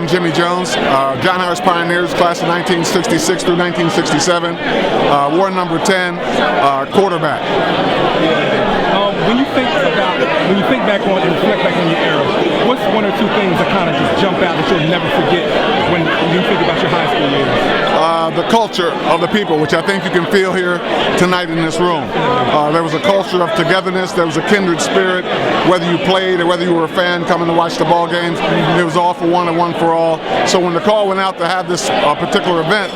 I'm Jimmy Jones, John Harris Pioneers, class of 1966 through 1967, Ward number 10, quarterback. When you think back on and reflect back on your era, what's one or two things that kind of just jump out that you'll never forget when you think about your high school years? The culture of the people, which I think you can feel here tonight in this room. There was a culture of togetherness. There was a kindred spirit, whether you played or whether you were a fan coming to watch the ball games. It was all for one and one for all. So when the call went out to have this particular event,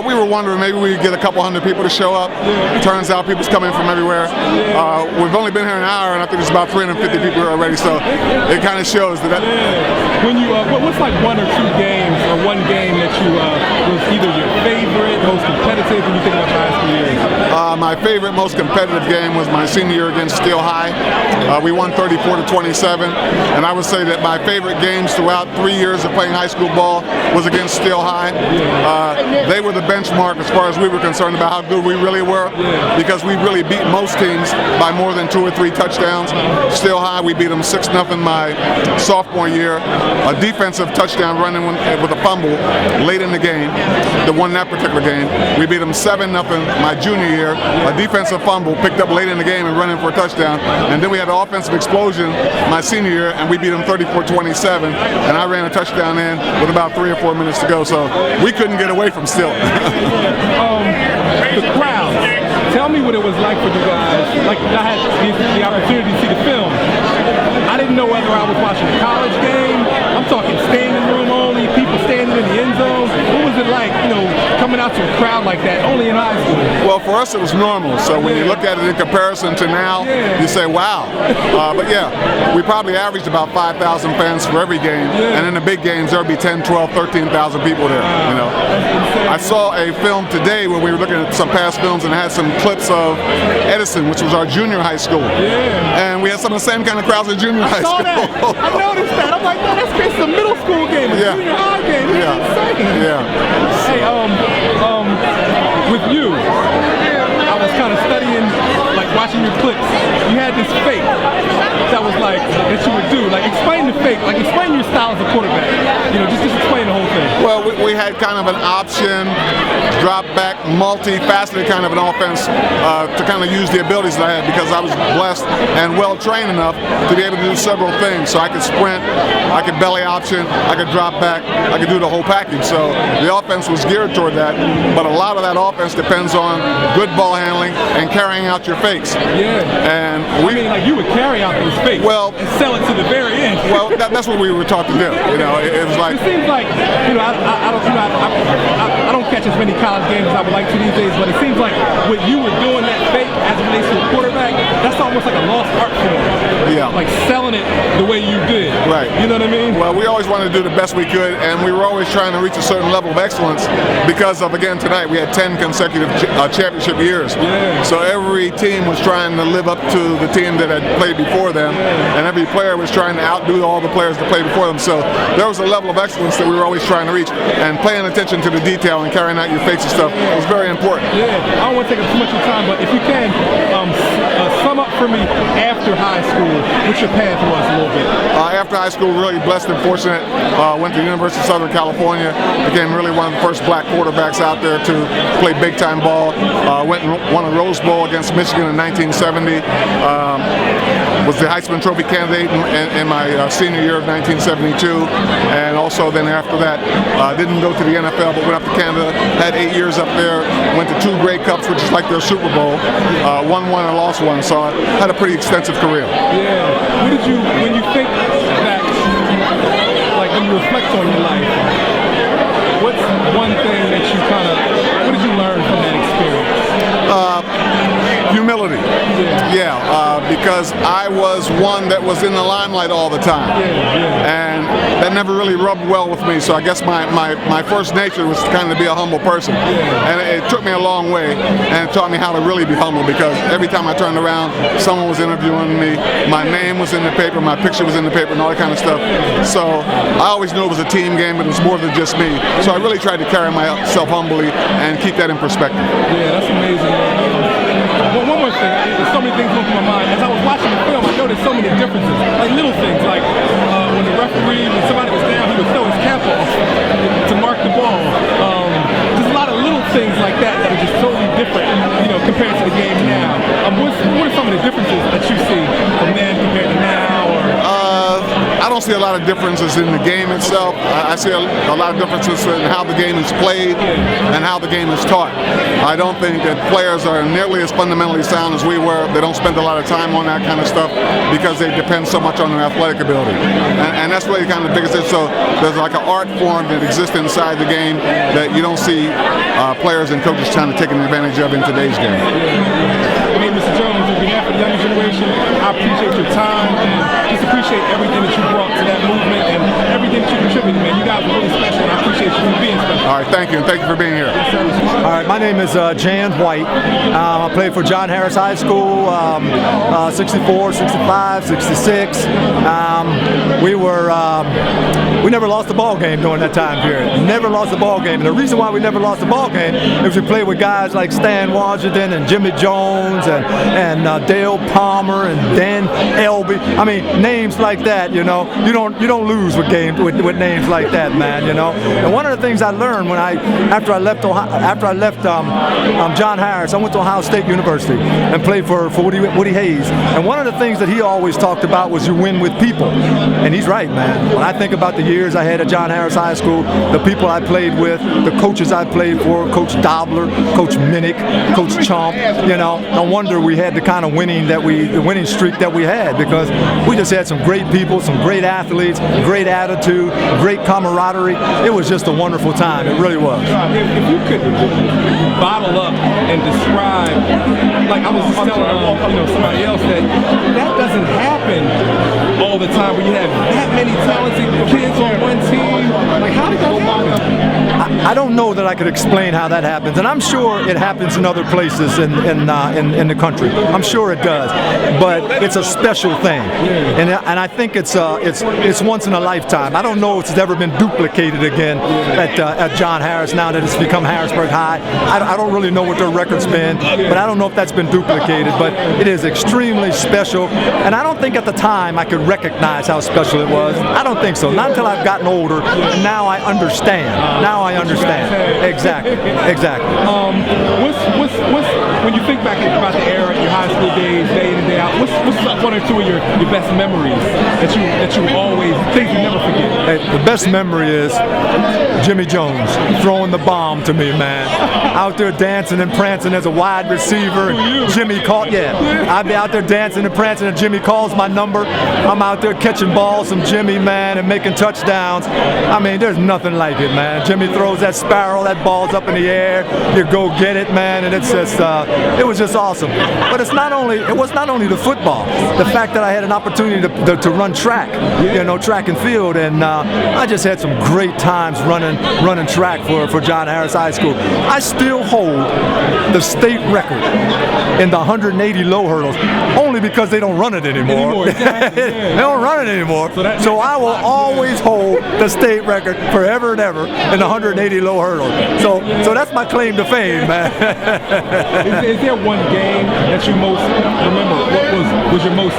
we were wondering maybe we'd get a couple hundred people to show up. Turns out people's coming from everywhere. We've only been here an hour, and I think there's about 350 people here already. So it kind of shows that. When you, what's like one or two games or one game that you was either your favorite, most competitive when you think about high school years? My favorite, most competitive game was my senior year against Steele High. We won 34-27, and I would say that my favorite games throughout 3 years of playing high school ball was against Steele High. They were the benchmark as far as we were concerned about how good we really were, because we really beat most teams by more than 2 or 3 touchdowns. Steele High, we beat them 6-0 my sophomore year. A defensive touchdown running with a fumble late in the game that won that particular game. We beat them 7-0 my junior year. A defensive fumble picked up late in the game and running for a touchdown. And then we had an offensive explosion my senior year, and we beat them 34-27. And I ran a touchdown in with about 3 or 4 minutes to go. So we couldn't get away from Steele. The crowd. Tell me what it was like for you guys. Like, I had the opportunity to see the film. I didn't know whether I was watching a college game. I'm talking standing room only, people standing in the end zone. What was it like, coming out to a crowd like that, only in high school? Well, for us it was normal. So when you look at it in comparison to now, you say, wow. But yeah, we probably averaged about 5,000 fans for every game. And in the big games, there would be 10, 12, 13,000 people there. I saw a film today when we were looking at some past films, and it had some clips of Edison, which was our junior high school. And we had some of the same kind of crowds in junior high school. I noticed that. I'm like, man, that's crazy. It's a middle school game, a junior high game. It's insane. Hey, with you, I was kind of studying, like watching your clips. You had this fake that was like, that you would do. Like, explain the fake. Like, explain your style as a quarterback. Just explain the whole thing. Well, we had kind of an option, drop back, multi-faceted kind of an offense to kind of use the abilities that I had, because I was blessed and well trained enough to be able to do several things. So I could sprint, I could belly option, I could drop back, I could do the whole package. So the offense was geared toward that, but a lot of that offense depends on good ball handling and carrying out your fakes. And like you would carry out those fakes and sell it to the very end. Well, that's what we were taught to do. It was like, it seems like, I don't catch as many college games as I would like to these days, but it seems like what you were doing, that fake as it relates to a quarterback, that's almost like a lost art form. Like selling it the way you did. Right. You know what I mean? Well, we always wanted to do the best we could, and we were always trying to reach a certain level of excellence because of, again, tonight we had 10 consecutive championship years. So every team was trying to live up to the team that had played before them, and every player was trying to outdo all the players that played before them. So there was a level of excellence that we were always trying to reach, and paying attention to the detail and carrying out your fakes and stuff was very important. I don't want to take up too much of your time, but if you can, sum up for me after high school, what your path was a little bit. After high school, really blessed and fortunate. Went to the University of Southern California, became really one of the first black quarterbacks out there to play big time ball. Went and won a Rose Bowl against Michigan in 1970. Was the Heisman Trophy candidate in my senior year of 1972, and also then after that didn't go to the NFL but went up to Canada, had 8 years up there, went to 2 Grey Cups, which is like their Super Bowl, won one and lost one, so I had a pretty extensive career. What did you, when you think back, like when you reflect on your life, what's one thing that you what did you learn from that experience? Humility. Because I was one that was in the limelight all the time, and that never really rubbed well with me. So I guess my first nature was to kind of be a humble person, and it took me a long way, and it taught me how to really be humble, because every time I turned around, someone was interviewing me, my name was in the paper, my picture was in the paper, and all that kind of stuff. So I always knew it was a team game, but it was more than just me. So I really tried to carry myself humbly and keep that in perspective. That's amazing. Well, one more thing, there's so many things going through my mind. As I was watching the film, I noticed so many differences, like little things, like when the referee, when somebody was down, he would throw his cap off. different, compared to the game now? What are some of the differences that you see from then compared to now? I don't see a lot of differences in the game itself. I see a lot of differences in how the game is played and how the game is taught. I don't think that players are nearly as fundamentally sound as we were. They don't spend a lot of time on that kind of stuff because they depend so much on their athletic ability. And that's really kind of the biggest thing. So there's like an art form that exists inside the game that you don't see players and coaches trying to take advantage of in today's game. Hey, Mr. Jones, on behalf of the younger generation, I appreciate your time and just appreciate everything that you brought to that movement and everything that you contributed, man. You guys are really special, and I appreciate you for being special. All right, thank you, and thank you for being here. All right, my name is Jan White. I played for John Harris High School, 64, 65, 66. We never lost a ball game during that time period. Never lost a ball game. And the reason why we never lost a ball game is we played with guys like Stan Washington and Jimmy Jones and Dale Palmer and Dan Elby. I mean, names like that. You don't lose with names like that, man. And one of the things I learned after I left John Harris, I went to Ohio State University and played for Woody Hayes. And one of the things that he always talked about was you win with people. And he's right, man. When I think about the years I had at John Harris High School, the people I played with, the coaches I played for, Coach Deibler, Coach Minnick, Coach Chaump, no wonder we had the kind of winning streak that we had, because we just had some great people, some great athletes, great attitude, great camaraderie. It was just a wonderful time. It really was. If you could bottle up and describe, like I was just telling somebody else that doesn't happen all the time where you have that many talented kids on one team. Like, how did that happen? I don't know that I could explain how that happens, and I'm sure it happens in other places in the country. I'm sure it does, but it's a special thing, and I think it's once in a lifetime. I don't know if it's ever been duplicated again at John Harris now that it's become Harrisburg High. I don't really know what their record's been, but I don't know if that's been duplicated. But it is extremely special, and I don't think at the time I could recognize how special it was. I don't think so. Not until I've gotten older, and now I understand. Exactly. What's when you think back about the era, your high school days, day in and day out, what's one or two of your best memories that you always think you never forget? The best memory is Jimmy Jones throwing the bomb to me, man. Out there dancing and prancing as a wide receiver. Jimmy I'd be out there dancing and prancing, and Jimmy calls my number. I'm out there catching balls from Jimmy, man, and making touchdowns. I mean, there's nothing like it, man. Jimmy throws that sparrow, that ball's up in the air. You go get it, man, and it's just, it was just awesome. But it was not only the football. The fact that I had an opportunity to run track, track and field, and I just had some great times running track for John Harris High School. I still hold the state record in the 180 low hurdles, only because they don't run it anymore. They don't run it anymore. So I will always hold the state record forever and ever in the 180 low hurdles. So that's my claim to fame, man. Is there one game that you most remember? What was your most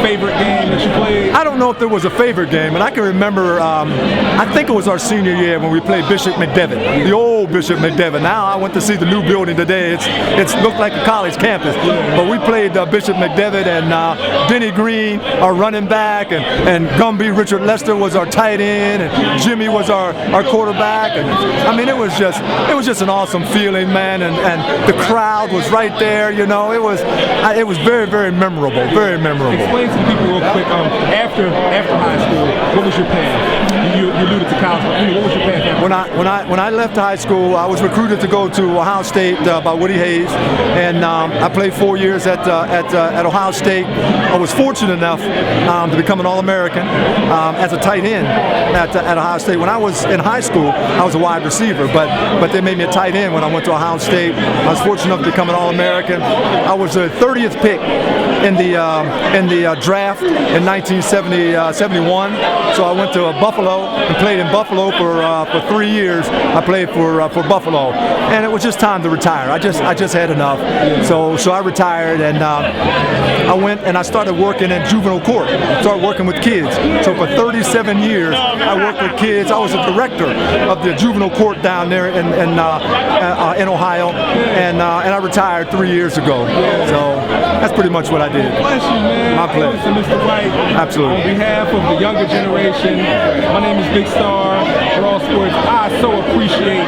favorite game that you played? I don't know if there was a favorite game, and I can remember, I think it was our senior year when we played Bishop McDevitt, the old Bishop McDevitt. Now I went to see the new building today. It's looked like a college campus, but we played Bishop McDevitt, and Denny Green, our running back, and Gumby Richard Lester was our tight end, and Jimmy was our quarterback. And I mean, it was just an awesome feeling, man, and the crowd was right there. It was very, very memorable. Very memorable. Explain to the people real quick. After high school, what was your path? You alluded to college. What was your path? When I left high school, I was recruited to go to Ohio State by Woody Hayes, and I played 4 years at Ohio State. I was fortunate enough to become an All-American as a tight end at Ohio State. When I was in high school, I was a wide receiver, but they made me a tight end when I went to Ohio State. I was fortunate enough to become an All-American. I was the 30th pick in the draft in 1971. So I went to Buffalo and played in Buffalo for 3 years. I played for Buffalo, and it was just time to retire. I just had enough. So I retired, and I went and I started working in juvenile court. Started working with kids. So for 37 years, I worked with kids. I was a director of the juvenile court down there in Ohio, and I retired 3 years ago. So that's pretty much what I did. Bless you, man. My pleasure. Hey, listen, Mr. Wike. Absolutely. On behalf of the younger generation, my name is Big Star, Rawls Sports. I so appreciate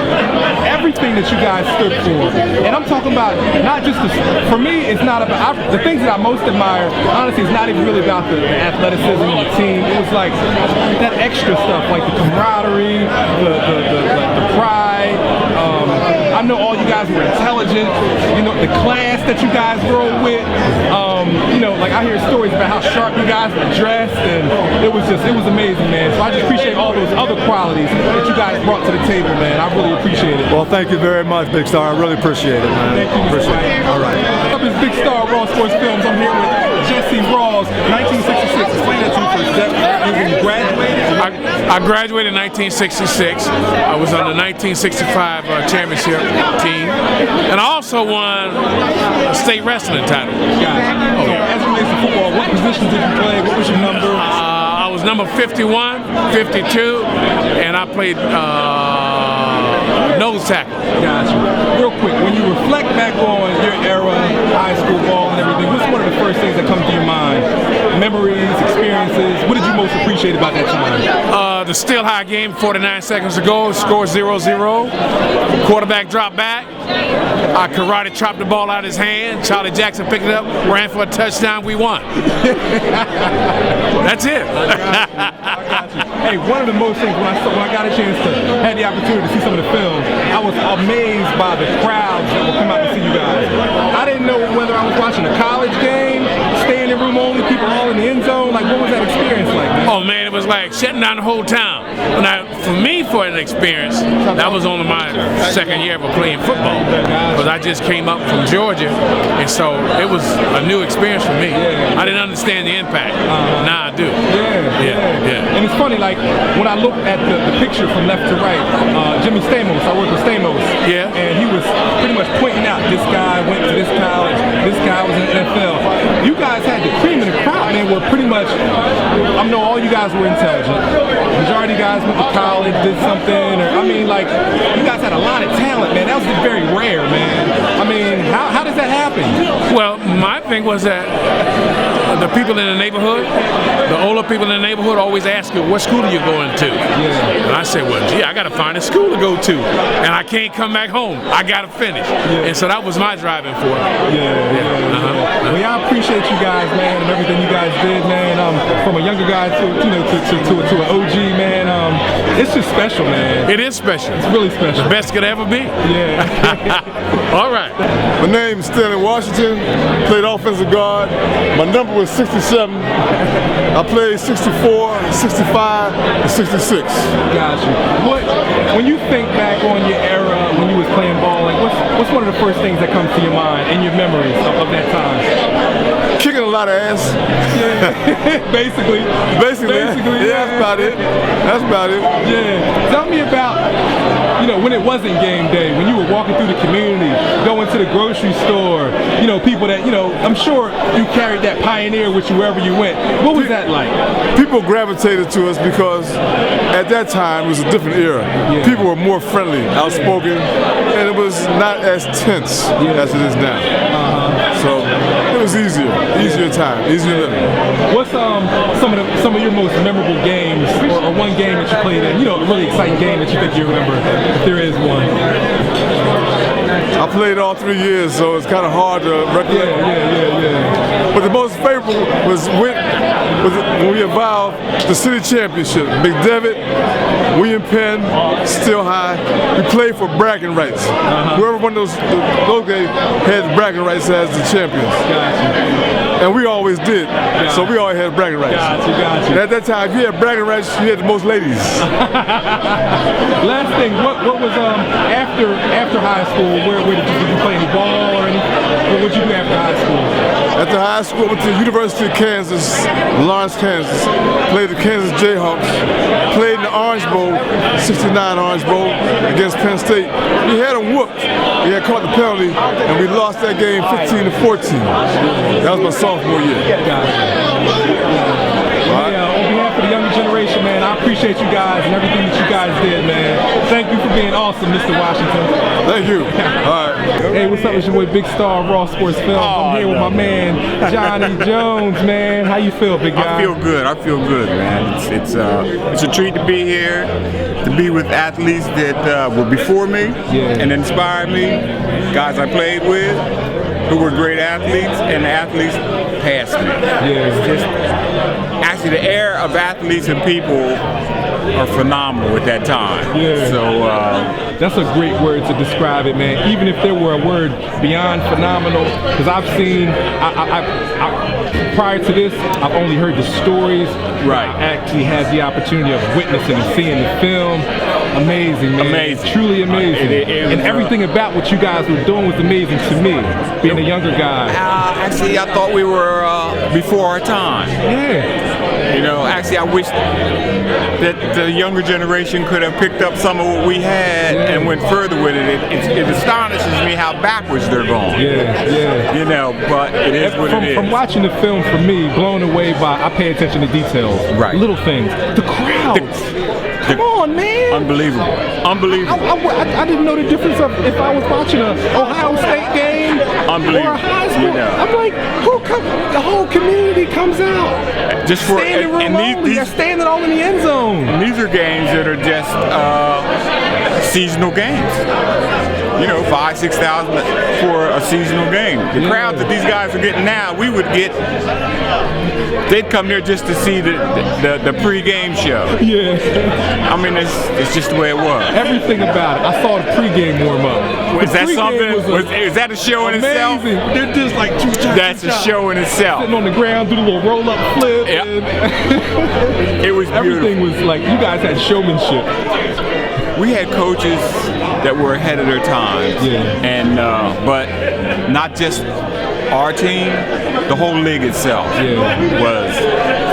everything that you guys stood for. And I'm talking about not just for me, it's not about, the things that I most admire, honestly, it's not even really about the athleticism of the team. It was like that extra stuff, like the camaraderie, the pride. I know all you guys were intelligent, you know, the class that you guys rode with. You know, like I hear stories about how sharp you guys were dressed, and it was amazing, man. So I just appreciate all those other qualities that you guys brought to the table, man. I really appreciate it. Well, thank you very much, Big Star. I really appreciate it, man. Thank you, appreciate it. All right. Up is Big Star, Rawls Sports Films. I'm here with Jesse Rawls, 1966. Explain that to me first. You graduated? I graduated in 1966. I was on the 1965 championship team, and I also won a state wrestling title. So as it relates to football, what positions did you play? What was your number? I was number 51, 52, and I played nose tackle. Gotcha. Real quick, when you reflect back on your era, high school ball and everything, what's one of the first things that come to your mind? Memories, experiences, what did you most appreciate about that time? The still high game, 49 seconds to go, score 0-0. Quarterback dropped back. I karate chopped the ball out of his hand. Charlie Jackson picked it up, ran for a touchdown, we won. That's it. I got you. Hey, one of the most things when I got a chance to have the opportunity to see some of the films, I was amazed by the crowds that would come out to see you guys. I didn't know whether I was watching a college game, standing room only, people all in the end zone. Like, what was that experience like, man? Oh man, it was like shutting down the whole town. Now, for me, for an experience, that was only my second year of playing football, because I just came up from Georgia, and so it was a new experience for me. I didn't understand the impact. Now I do. Yeah. And it's funny, like when I look at the picture from left to right, Jimmy Stamos, I worked with Stamos, and he was pretty much pointing out this guy went to this college, this guy was in the NFL. You guys had the cream of the crop, man. Were pretty much, I know all you guys were intelligent. Majority of guys went to college, did something, or I mean, like you guys had a lot of talent, man. That was just very rare, man. I mean, how does that happen? Well, my thing was that the people in the neighborhood, the older people in the neighborhood always ask you, what school are you going to? And I said, well, gee, I got to find a school to go to, and I can't come back home. I got to finish. And so that was my driving force. Well, I appreciate you guys, man, and everything you guys did, man. From a younger guy to an OG, man. It's just special, man. It is special. It's really special. The best could ever be. All right. My name's Stanley Washington. Played offensive guard. My number was 67. I played 64, 65, and 66. Gotcha. When you think back on your era when you was playing ball, like what's one of the first things that comes to your mind and your memories of that time? Kicking a lot of ass. Basically. Yeah, that's about it. Yeah. Tell me about, you know, when it wasn't game day, when you were walking through the community, going to the grocery store, you know, people that, you know, I'm sure you carried that pioneer with you wherever you went. What was that like? People gravitated to us because at that time it was a different era. People were more friendly, outspoken, and it was not as tense as it is now. So it was easier time, easier living. What's some of your most memorable games, or one game that you played in? You know, a really exciting game that you think you remember, if there is one. I played all 3 years, so it's kind of hard to recollect. Yeah. But the most favorable was when we involved the city championship. McDevitt, William Penn, Still High. We played for bragging rights. Whoever won those games had bragging rights as the champions. Gotcha. And we always did. So we always had bragging rights. Gotcha. And at that time, if you had bragging rights, you had the most ladies. Last thing, what was after high school? Where did you play any ball or anything? What did you do after high school? At the high school, I went to the University of Kansas, Lawrence, Kansas. Played the Kansas Jayhawks. Played in the Orange Bowl, 69 Orange Bowl against Penn State. We had them whooped. We had caught the penalty, and we lost that game 15-14. That was my sophomore year. On behalf of the younger generation, man, I appreciate you guys and everything that you guys did, man. Thank you for being awesome, Mr. Washington. Thank you. All right. Hey, what's up? It's your boy Big Star of Raw Sports Films. I'm here with my man Johnny Jones, man. How you feel, big guy? I feel good. I feel good, man. It's a treat to be here, to be with athletes that were before me and inspired me, guys I played with, who were great athletes, and the athletes past me. It's just actually the era of athletes and people are phenomenal at that time. So that's a great word to describe it, man. Even if there were a word beyond phenomenal, because I've seen, prior to this, I've only heard the stories. Right. I actually had the opportunity of witnessing and seeing the film. Amazing, man. Amazing. Truly amazing. And everything about what you guys were doing was amazing to me, being a younger guy. Actually, I thought we were before our time. You know, actually, I wish that the younger generation could have picked up some of what we had and went further with it. It astonishes me how backwards they're going. You know, but it is what it is. From watching the film, for me, blown away by, I pay attention to details. Little things. The crowds. Come on, man. Unbelievable. Unbelievable. I didn't know the difference of if I was watching a Ohio State game or a high school. You know. I'm like, the whole community comes out. Just for standing room only. They're standing all in the end zone. And these are games that are just seasonal games. You know, 5,000 to 6,000 for a seasonal game. The crowds that these guys are getting now, we would get. They'd come there just to see the pre-game show. I mean, it's just the way it was. Everything about it. I saw the pre-game warm-up. Is that something? Is that a show in itself? They're just like That's a show in itself. Sitting on the ground, do the little roll-up flip. It was beautiful. Everything was like, you guys had showmanship. We had coaches that were ahead of their time, and but not just our team, the whole league itself was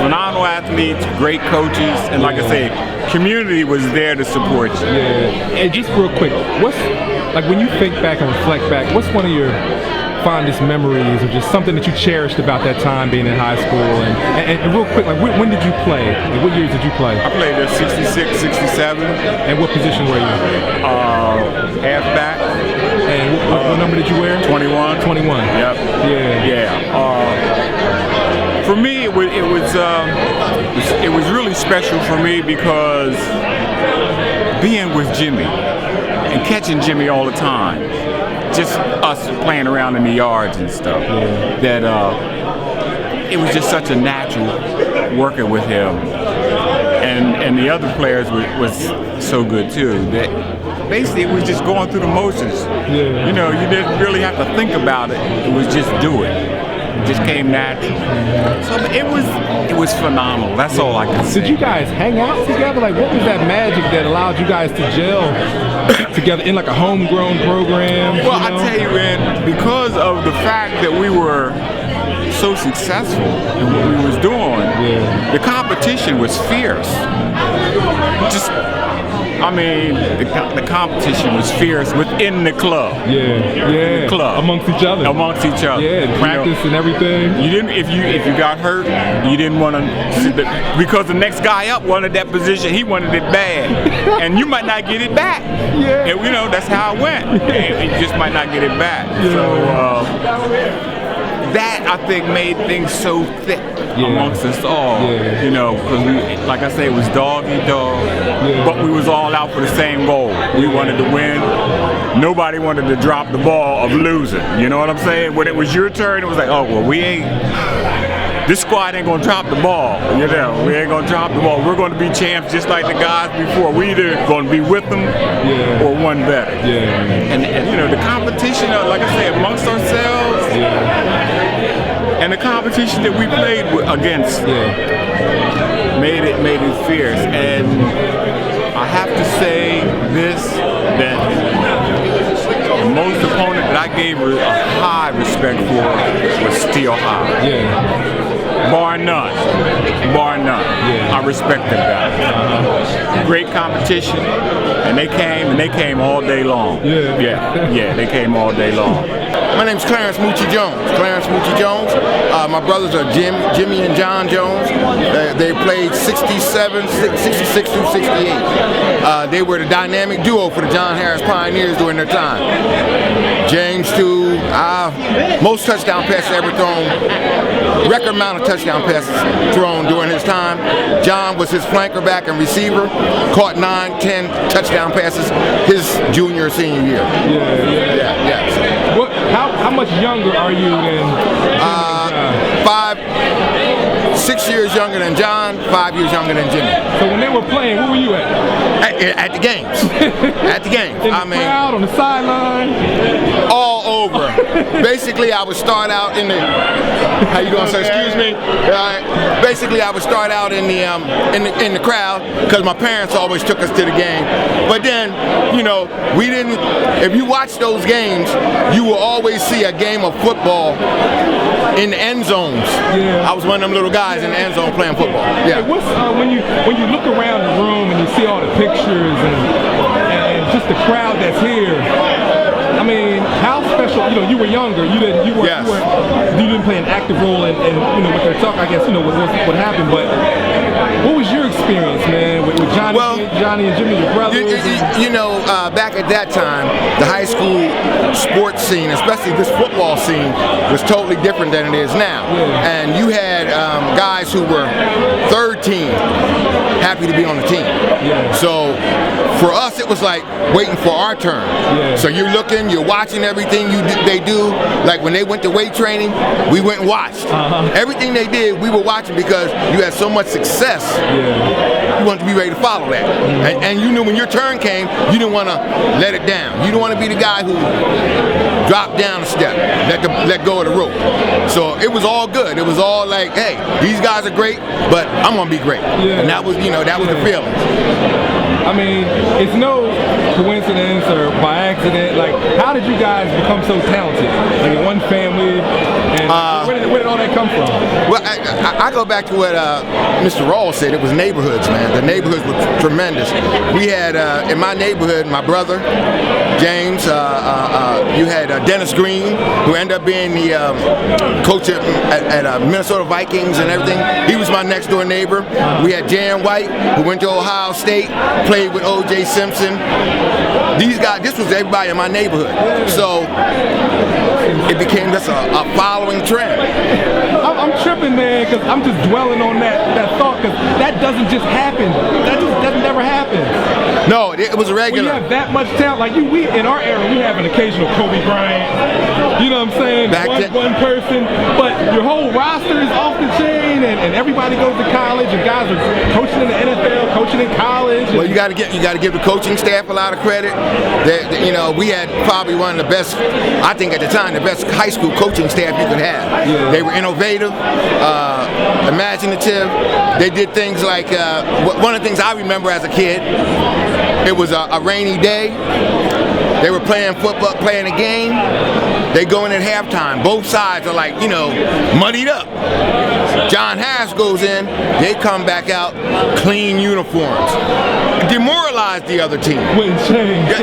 phenomenal athletes, great coaches, and like I say, community was there to support you. And just real quick, what's like when you think back and reflect back, what's one of your fondest memories or just something that you cherished about that time being in high school? And real quick, like when did you play? Like, what years did you play? I played at 66, 67. And what position were you? Halfback. And what number did you wear? 21. 21. Yep. For me, it was really special for me because being with Jimmy and catching Jimmy all the time, just us playing around in the yards and stuff, that it was just such a natural working with him, and the other players was so good too. That basically it was just going through the motions. You know, you didn't really have to think about it. It was just do it. It just came natural. So it was phenomenal. That's all I can say. Did you guys hang out together? Like, what was that magic that allowed you guys to gel together in like a homegrown program? Well, I tell you, man, because of the fact that we were so successful in what we was doing, the competition was fierce. I mean, the competition was fierce within the club. The club. Amongst each other. Practice and everything. You didn't. If you got hurt, you didn't want to because the next guy up wanted that position. He wanted it bad, and you might not get it back. And you know that's how it went. And you just might not get it back. So that I think made things so thick amongst us all. You know, because like I say, it was dog eat dog, but we was all out for the same goal. We wanted to win. Nobody wanted to drop the ball of losing. You know what I'm saying? When it was your turn, it was like, oh well, this squad ain't gonna drop the ball. You know, we ain't gonna drop the ball. We're gonna be champs just like the guys before. We either gonna be with them or one better. And you know, the competition, like I say, amongst ourselves. And the competition that we played against made it fierce. And I have to say this, that most opponent that that I gave a high respect for was Steel High. Yeah. Bar none. Bar none. Yeah. I respected that. Great competition. And they came all day long. Yeah. They came all day long. My name's Clarence Moochy Jones. Clarence Moochy Jones. My brothers are Jimmy and John Jones. They played 67, 66 through 68. They were the dynamic duo for the John Harris Pioneers during their time. James too. Most touchdown passes ever thrown. Record amount of touchdown passes thrown during his time. John was his flanker back and receiver. Caught 9, 10 touchdown passes his junior, senior year. Yeah. How much younger are you than John? 6 years younger than John, 5 years younger than Jimmy. So when they were playing, where were you at? At the games. At the games. In the crowd, on the sideline? All over. Basically, I would start out in the. How you doing, sir? Excuse me. Basically, I would start out in the crowd because my parents always took us to the game. But then, we didn't. If you watch those games, you will always see a game of football in the end zones. Yeah. I was one of them little guys in the end zone playing football. Yeah. Hey, what's when you look around the room and you see all the pictures and just the crowd that's here? I mean, how special? You were younger. You didn't play an active role in what they're talking. I guess what happened. But what was your experience, man, with Johnny and Jimmy, your brothers? Back at that time, the high school sports scene, especially this football scene, was totally different than it is now. Yeah. And you had guys who were third team, happy to be on the team. Yeah. So for us, it was like waiting for our turn. Yeah. So you're looking, you're watching everything they do. Like when they went to weight training, we went and watched. Everything they did, we were watching because you had so much success. Yeah. You wanted to be ready to follow that. And you knew when your turn came, you didn't want to let it down. You didn't want to be the guy who dropped down a step, let go of the rope. So it was all good. It was all like, hey, these guys are great, but I'm going to be great. Yeah. And that was the feeling. I mean, it's no coincidence or by accident. Like, how did you guys become so talented? Like in one family, and where did all that come from? Well, I go back to what Mr. Rawls said. It was neighborhoods, man. The neighborhoods were tremendous. We had, in my neighborhood, my brother, James, you had Dennis Green, who ended up being the coach at Minnesota Vikings and everything. He was my next door neighbor. We had Jan White, who went to Ohio State, played with O.J. Simpson. These guys, this was everybody in my neighborhood. So it became just a following trend. I'm tripping, man, because I'm just dwelling on that thought, because that doesn't just happen. That never happens. No, it was regular. When you have that much talent, like we in our era, we have an occasional Kobe Bryant. You know what I'm saying? One person, but your whole roster is off the chain, and everybody goes to college, and guys are coaching in the NFL, coaching in college. Well, you got to give the coaching staff a lot of credit. We had probably one of the best, I think at the time, the best high school coaching staff you could have. Yeah. They were innovative, imaginative. They did things like, one of the things I remember as a kid, it was a rainy day. They were playing football, playing a game. They go in at halftime. Both sides are like, muddied up. John Harris goes in. They come back out, clean uniforms. Demoralized the other team.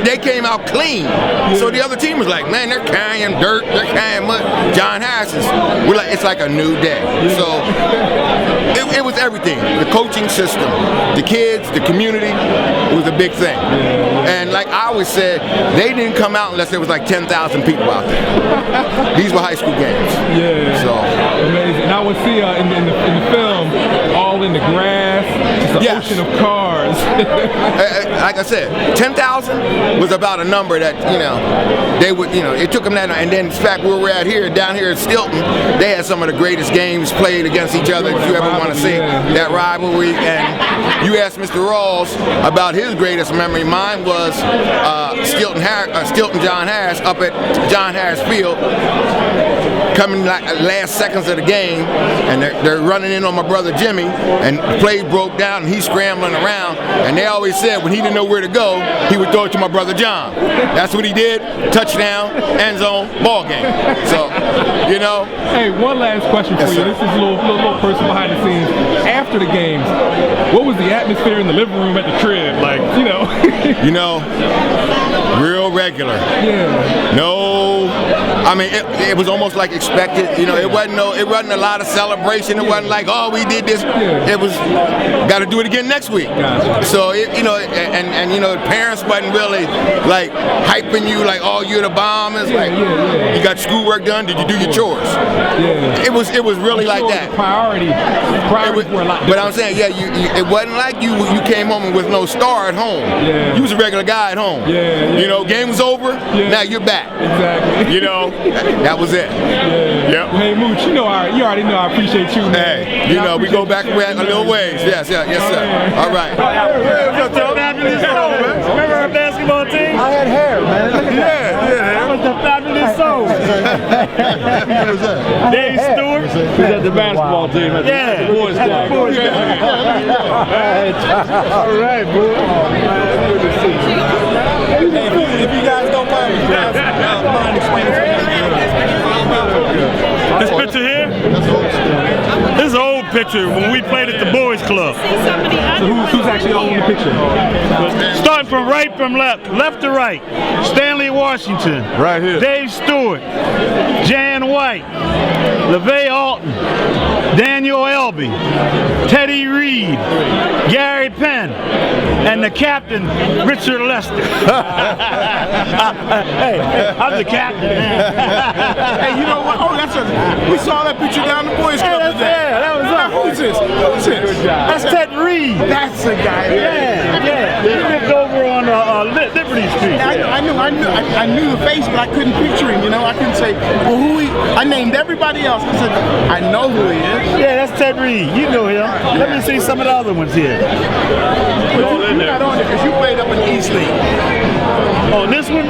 They came out clean. Yeah. So the other team was like, man, they're carrying dirt, they're carrying mud. John Harris it's like a new day. Yeah. So it was everything. The coaching system, the kids, the community, it was a big thing. Yeah. And like I always said, they didn't come out unless there was like 10,000 people out there. These were high school games. Yeah. So amazing. And I would see in the film, all in the grass, just an ocean of cars. Like I said, 10,000 was about a number that, they would, it took them that, and then in fact where we're at here, down here at Stilton, they had some of the greatest games played against each other if you ever want to see that rivalry. And you asked Mr. Rawls about his greatest memory. Mine was Stilton John Harris up at John Harris Field, coming like last seconds of the game, and they're running in on my brother Jimmy, and the play broke down, down and he's scrambling around. And they always said when he didn't know where to go, he would throw it to my brother John. That's what he did. Touchdown, end zone, ball game. So, you know. Hey, one last question for you. This is a little person behind the scenes. After the games, what was the atmosphere in the living room at the crib? Like, you know. You know, real regular. Yeah. No, I mean it was almost like expected. You know, it wasn't a lot of celebration. It wasn't like, oh, we did this. It was got to do it again next week. So you know, and you know, parents wasn't really like hyping you like, oh, you're the bomb. It's like you got schoolwork done. Did you do your chores? Yeah. It was really like that. Priorities were a lot different. But I'm saying, yeah, it wasn't like you came home with no star at home. Yeah. You was a regular guy at home. Yeah. You know, game was over. Now you're back. Exactly. You know, that was it. Yeah. Yep. Well, hey, Mooch, you already know I appreciate you, man. Hey, you know, we go back a little ways. Yes, sir. All right. Remember our basketball team? I had hair, man. That was the fabulous soul. Who was that? Dave Stewart. He's at the basketball team. At Yeah. the boys' club. All right, boy. Good to see you. If you guys don't mind explaining This picture here? This is an old picture when we played at the boys' club. So who's actually on the picture? Starting from right from left to right. Stanley Washington. Right here. Dave Stewart. Jan White. LeVay Alton. Daniel Elby. Teddy Reed. Gary Penn. And the captain, Richard Lester. Hey, I'm the captain. Hey, you know what? Oh, we saw that picture down the boys' club today. Yeah, that was us. Who's this? Who's this? That's Ted Reed. That's the guy. Yeah. He lived over on Liberty Street. I knew the face, but I couldn't picture him. You know, I couldn't say, well, who he? I named everybody else. I said, I know who he is. Yeah, that's Ted Reed. You know him. Let me see some of the other ones here. You're not on it because you played up in East League. On this one?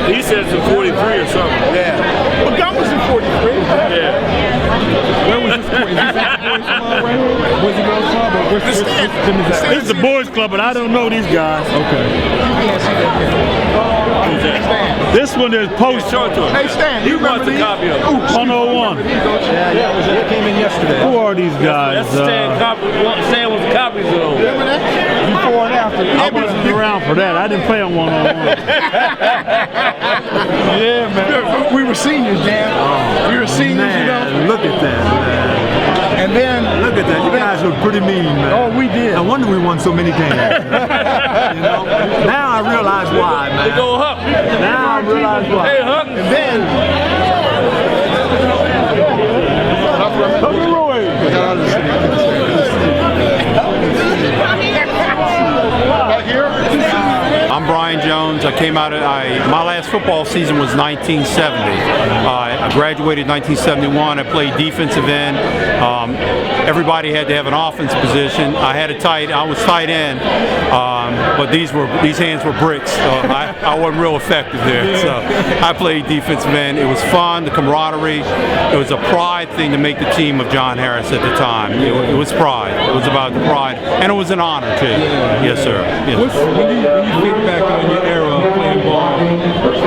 He says it's 43 or something. Yeah. Well, Gunn was in 43. Yeah. Where was this point? Is this at the boys' club right here? Boys and girls club? Or where's This is the boys' club, but I don't know these guys. Okay. This one is post. Show it to him. Hey, Stan, He wants a copy of it. 101. It came in yesterday. Who are these guys? That's Stan with the copies of those. Remember that? Before and after. I wasn't around for that. I didn't play on 101. Yeah, man. We were seniors, Dan. We were seniors, you know. Man, look at that, man. And then, Look at that. You guys look pretty mean, man. Oh, we did. No wonder we won so many games. You know? Now I realize why, man. They go Huck. Now I realize why. Hey, Huck. and then, I'm Brian Jones. I came out of, my last football season was 1970. I graduated in 1971. I played defensive end. Everybody had to have an offense position. I was tight end, but these hands were bricks, so I wasn't real effective there. So I played defensive end. It was fun, the camaraderie. It was a pride thing to make the team of John Harris at the time. It was pride. It was about the pride, and it was an honor too. Yes, sir. Yes. When you think back on your era of playing ball, what's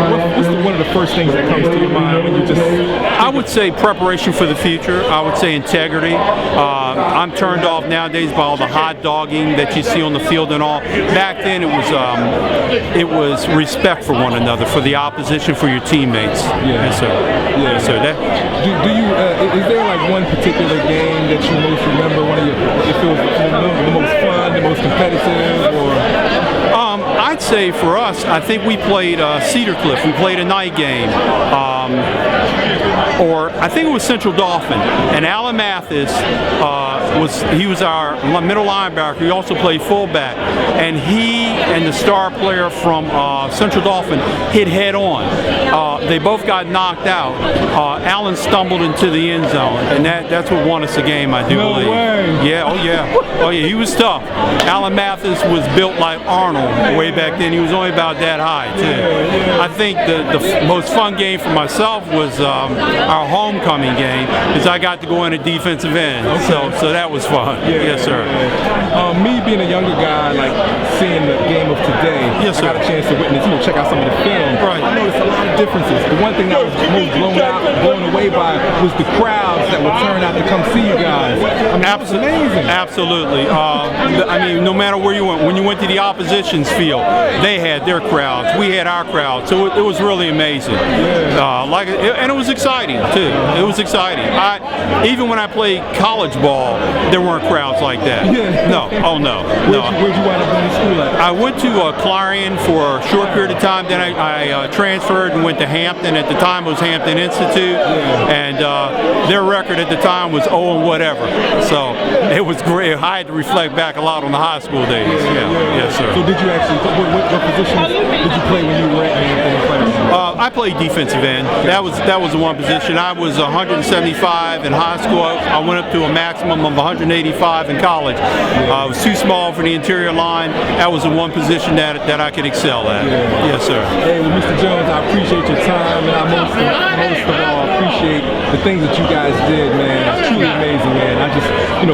one of the first things that comes to your mind when you just... I would say preparation for the future. I would say integrity. I'm turned off nowadays by all the hot dogging that you see on the field and all. Back then it was respect for one another, for the opposition, for your teammates. Yeah. Yes, sir. Yeah. Yes, sir. Is there like one particular game that you most remember, one of your, it feels the most fun, the most competitive, or... I'd say for us, I think we played Cedar Cliff. We played a night game. Or I think it was Central Dauphin. And Alan Mathis was our middle linebacker. He also played fullback. And he and the star player from Central Dauphin hit head on. They both got knocked out. Alan stumbled into the end zone, and that's what won us the game, I do believe. Way. Yeah, oh yeah. Oh yeah, he was tough. Alan Mathis was built like Arnold way back then. He was only about that high, too. I think the most fun game for myself was our homecoming game, because I got to go in a defensive end. Okay. So that was fun. Yeah, yes, sir. Me being a younger guy, like seeing the game of today, yes, sir. I got a chance to witness, check out some of the film. Right. I noticed a lot of differences. The one thing that was most blown away by was the crowds that would turn out to come see you guys. I mean, that was amazing. Absolutely. I mean, no matter where you went, when you went to the opposition's field, they had their crowds. We had our crowd. So it was really amazing. And it was exciting too. It was exciting. Even when I played college ball, there weren't crowds like that. Yeah. No. Oh no. Where'd you wind up going to school at? I went to Clarion for a short period of time. Then I transferred and went to Hampton. At the time, it was Hampton Institute, and their record at the time was 0 and whatever. So it was great. I had to reflect back a lot on the high school days. Yes, sir. So did you actually? What positions did you play when you were at Hampton and Clarence? I played defensive end. That was the one position. I was 175 in high school. I went up to a maximum of 185 in college. I was too small for the interior line. That was the one position that I could excel at. Yes, sir. Hey, well, Mr. Jones, I appreciate your time, and I most of all appreciate the things that you guys did, man. It's truly amazing, man. I just,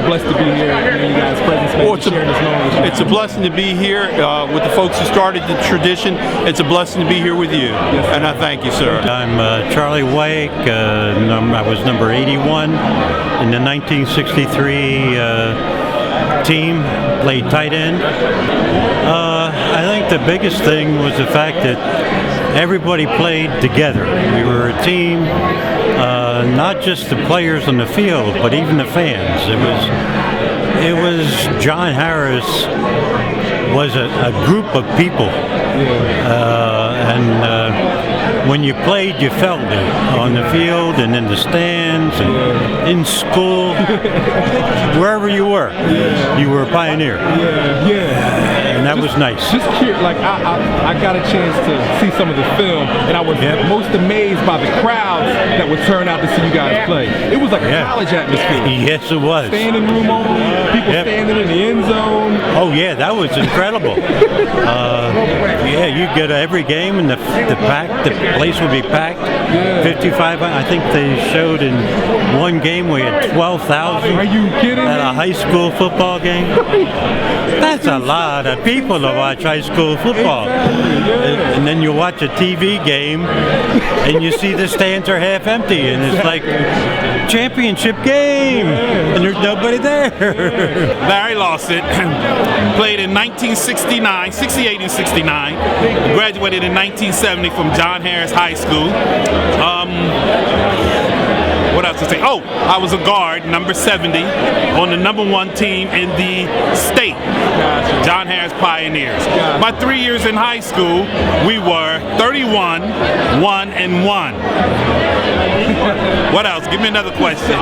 blessed to be here in you guys' presence, man. Sharing this moment with you. It's a blessing to be here with the folks who started the tradition. It's a blessing to be here with you, and I thank you, sir. I'm Charlie Wike. I was number 81 in the 1963 team, played tight end. I think the biggest thing was the fact that everybody played together. We were a team, not just the players on the field, but even the fans. It was John Harris was a group of people, and when you played, you felt it on the field and in the stands and in school, wherever you were. You were a pioneer. And that was nice. Just curious, like I got a chance to see some of the film, and I was most amazed by the crowds that would turn out to see you guys play. It was like a college atmosphere. Yes, it was. Standing room only, people standing in the end zone. Oh yeah, that was incredible. You get every game, and the place would be packed. 55. I think they showed in one game we had 12,000. Are you kidding? At a high school football game. That's a lot of people to watch high school football. And then you watch a TV game, and you see the stands are half empty, and it's like championship game, and there's nobody there. Larry Lawson played in 1969, 68 and 69. Graduated in 1970 from John Harris High School. What else to say? Oh, I was a guard, number 70, on the number 1 team in the state, John Harris Pioneers. My 3 years in high school, we were 31, 1 and 1. What else? Give me another question.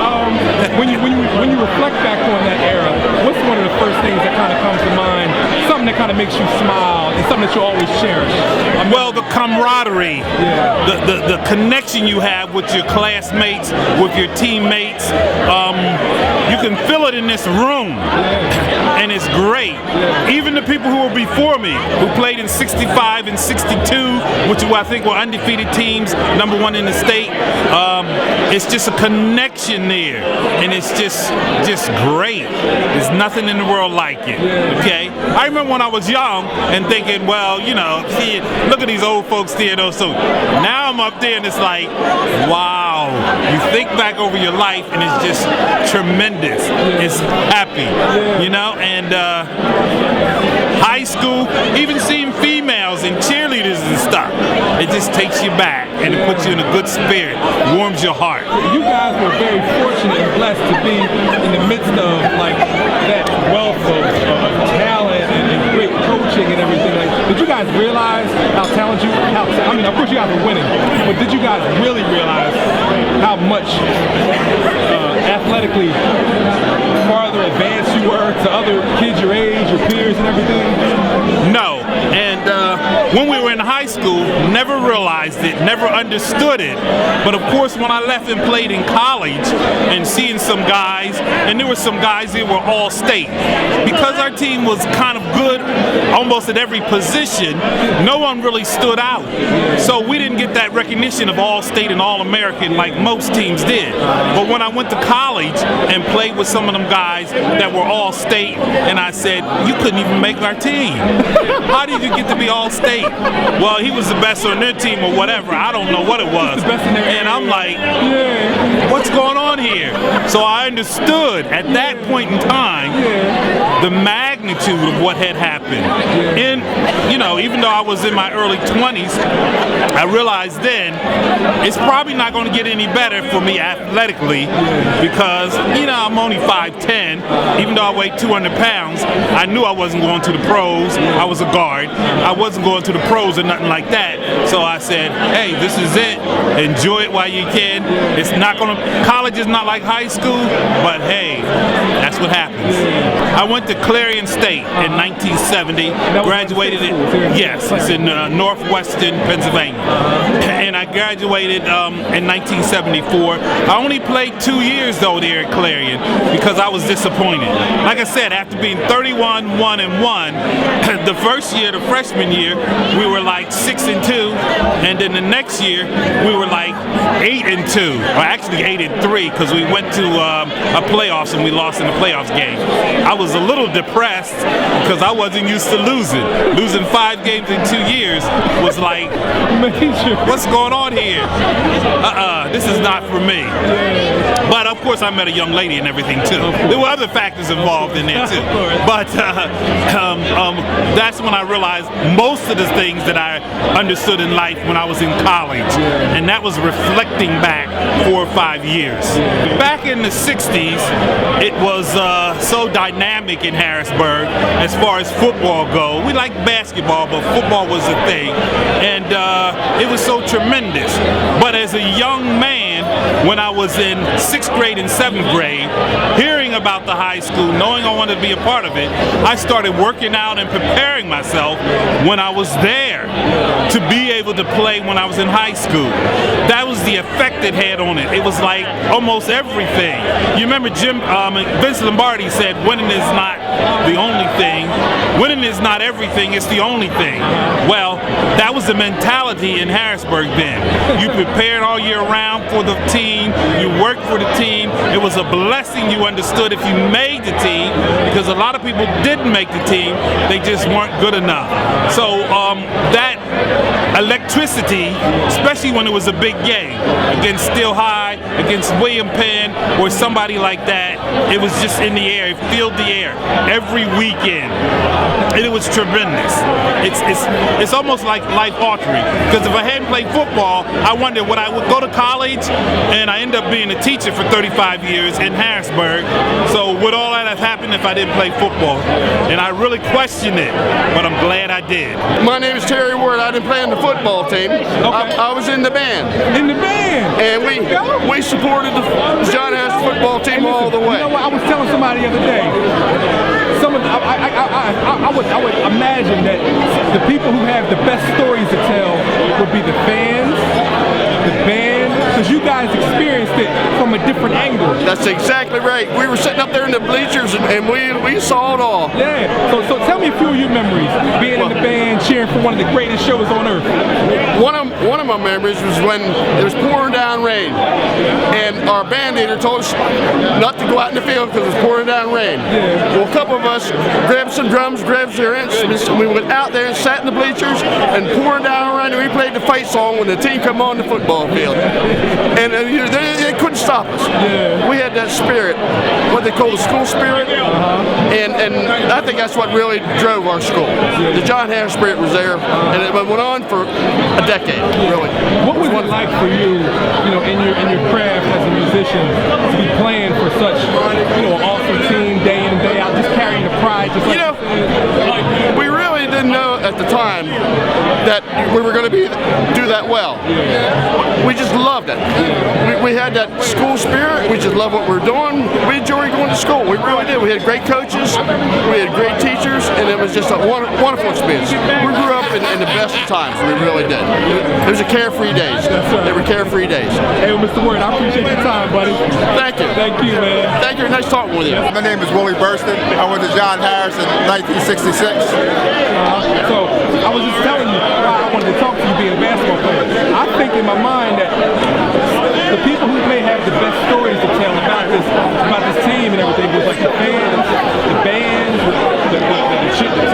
When you reflect back on that era, what's one of the first things that kind of comes to mind? Something that kind of makes you smile, and something that you always cherish? Well, the camaraderie, the connection you have with your classmates, with your teammates. You can feel it in this room, and it's great. Even the people who were before me, who played in 65 and 62, which I think were undefeated teams, number 1 in the state. It's just a connection there, and it's just great. There's nothing in the world like it. Okay, I remember when I was young and thinking, well, look at these old folks there, though. So now I'm up there, and it's like, wow. You think back over your life, and it's just tremendous. It's happy, and high school, even seeing females and cheerleaders and stuff, it just takes you back, and it puts you in a good spirit, warms your heart. You guys were very fortunate and blessed to be in the midst of that wealth of talent and great coaching and everything. Did you guys realize how talented of course you guys were winning, but did you guys really realize how much athletically farther advanced you were to other kids your age, your peers and everything? No, and when we were in high school, never realized it, never understood it. But of course, when I left and played in college and seeing some guys, and there were some guys that were all state, because our team was kind of good almost at every position, no one really stood out. So we didn't get that recognition of all state and all American like most teams did. But when I went to college and played with some of them guys that were all state, and I said, you couldn't even make our team. How did you get to be all state? Well, he was the best on their team or whatever. I don't know what it was. And I'm like, what's going on here? So I understood at that point in time the magnitude of what had happened. And, you know, even though I was in my early 20s, I realized then it's probably not going to get any better for me athletically because, you know, I'm only 5'10". Even though I weigh 200 pounds, I knew I wasn't going to the pros. I was a guard. I wasn't going to the pros or nothing like that. So I said, hey, this is it. Enjoy it while you can. It's not going to, college is not like high school, but hey, that's what happens. I went to Clarion State in 1970, graduated in, yes, it's in northwestern Pennsylvania. And I graduated in 1974. I only played 2 years though there at Clarion because I was disappointed. Like I said, after being 31-1-1, the first year, the freshman year, we were like 6-2, and then the next year we were like 8-2, or actually 8-3, because we went to a playoffs and we lost in the playoffs game. I was a little depressed because I wasn't used to losing. Losing 5 games in 2 years was like, what's going on here? This is not for me. But of course I met a young lady and everything too. There were other factors involved in there too. But that's when I realized most of the things that I understood in life when I was in college. And that was reflecting back 4 or 5 years. Back in the 60s, it was so dynamic in Harrisburg as far as football go. We liked basketball, but football was the thing. And it was so tremendous. But as a young man, when I was in 6th grade and 7th grade, hearing about the high school, knowing I wanted to be a part of it, I started working out and preparing myself when I was there to be able to play when I was in high school. That was the effect it had on it. It was like almost everything. You remember Vince Lombardi said, winning is not the only thing. Winning is not everything, it's the only thing. Well, that was the mentality in Harrisburg then. You prepared all year round for the team, you worked for the team. It was a blessing you understood if you made the team, because a lot of people didn't make the team, they just weren't good enough. So that electricity, especially when it was a big game, against Still High, against William Penn, or somebody like that, it was just in the air, it filled the air every weekend. And it was tremendous. It's almost like life-altering, because if I hadn't played football, I wondered would I would go to college, and I ended up being a teacher for 35 years in Harrisburg. So would all that have happened if I didn't play football? And I really questioned it, but I'm glad I did. My name is Terry Wert. I didn't play in the football team. Okay. I was in the band. In the band? And we supported the John Harris football team all the way. You know what? I was telling somebody the other day, I would imagine that the people who have the best stories to tell would be the fans, the band, because you guys experienced it from a different angle. That's exactly right. We were sitting up there in the bleachers and we saw it all. Yeah. So tell me a few of your memories, being in the band, cheering for one of the greatest shows on earth. One of my memories was when it was pouring down rain, and our band leader told us not to go out in the field because it was pouring down rain. Yeah. Well, a couple of us grabbed some drums, grabbed their instruments, and we went out there and sat in the bleachers and pouring down rain, and we played the fight song when the team come on the football field. And they couldn't stop us. Yeah. We had that spirit, what they call the school spirit, and I think that's what really drove our school. The John Harris spirit was there, and it went on for a decade, really. What was it like for you, in your craft as a musician, to be playing for such, an awesome team day in and day out, just carrying the pride, just like we really didn't know. at the time that we were going to do that well. We just loved it. We had that school spirit. We just loved what we were doing. We enjoyed going to school. We really did. We had great coaches. We had great teachers, and it was just a wonderful experience. We grew up in the best of times. We really did. It was a carefree days. They were carefree days. Hey, Mr. Wert, I appreciate your time, buddy. Thank you. Thank you, man. Thank you. Nice talking with you. My name is Willie Burston. I went to John Harris in 1966. So I was just telling you why I wanted to talk to you being a basketball player. I think in my mind that the people who may have the best stories to tell about this team and everything was like the fans, the bands, the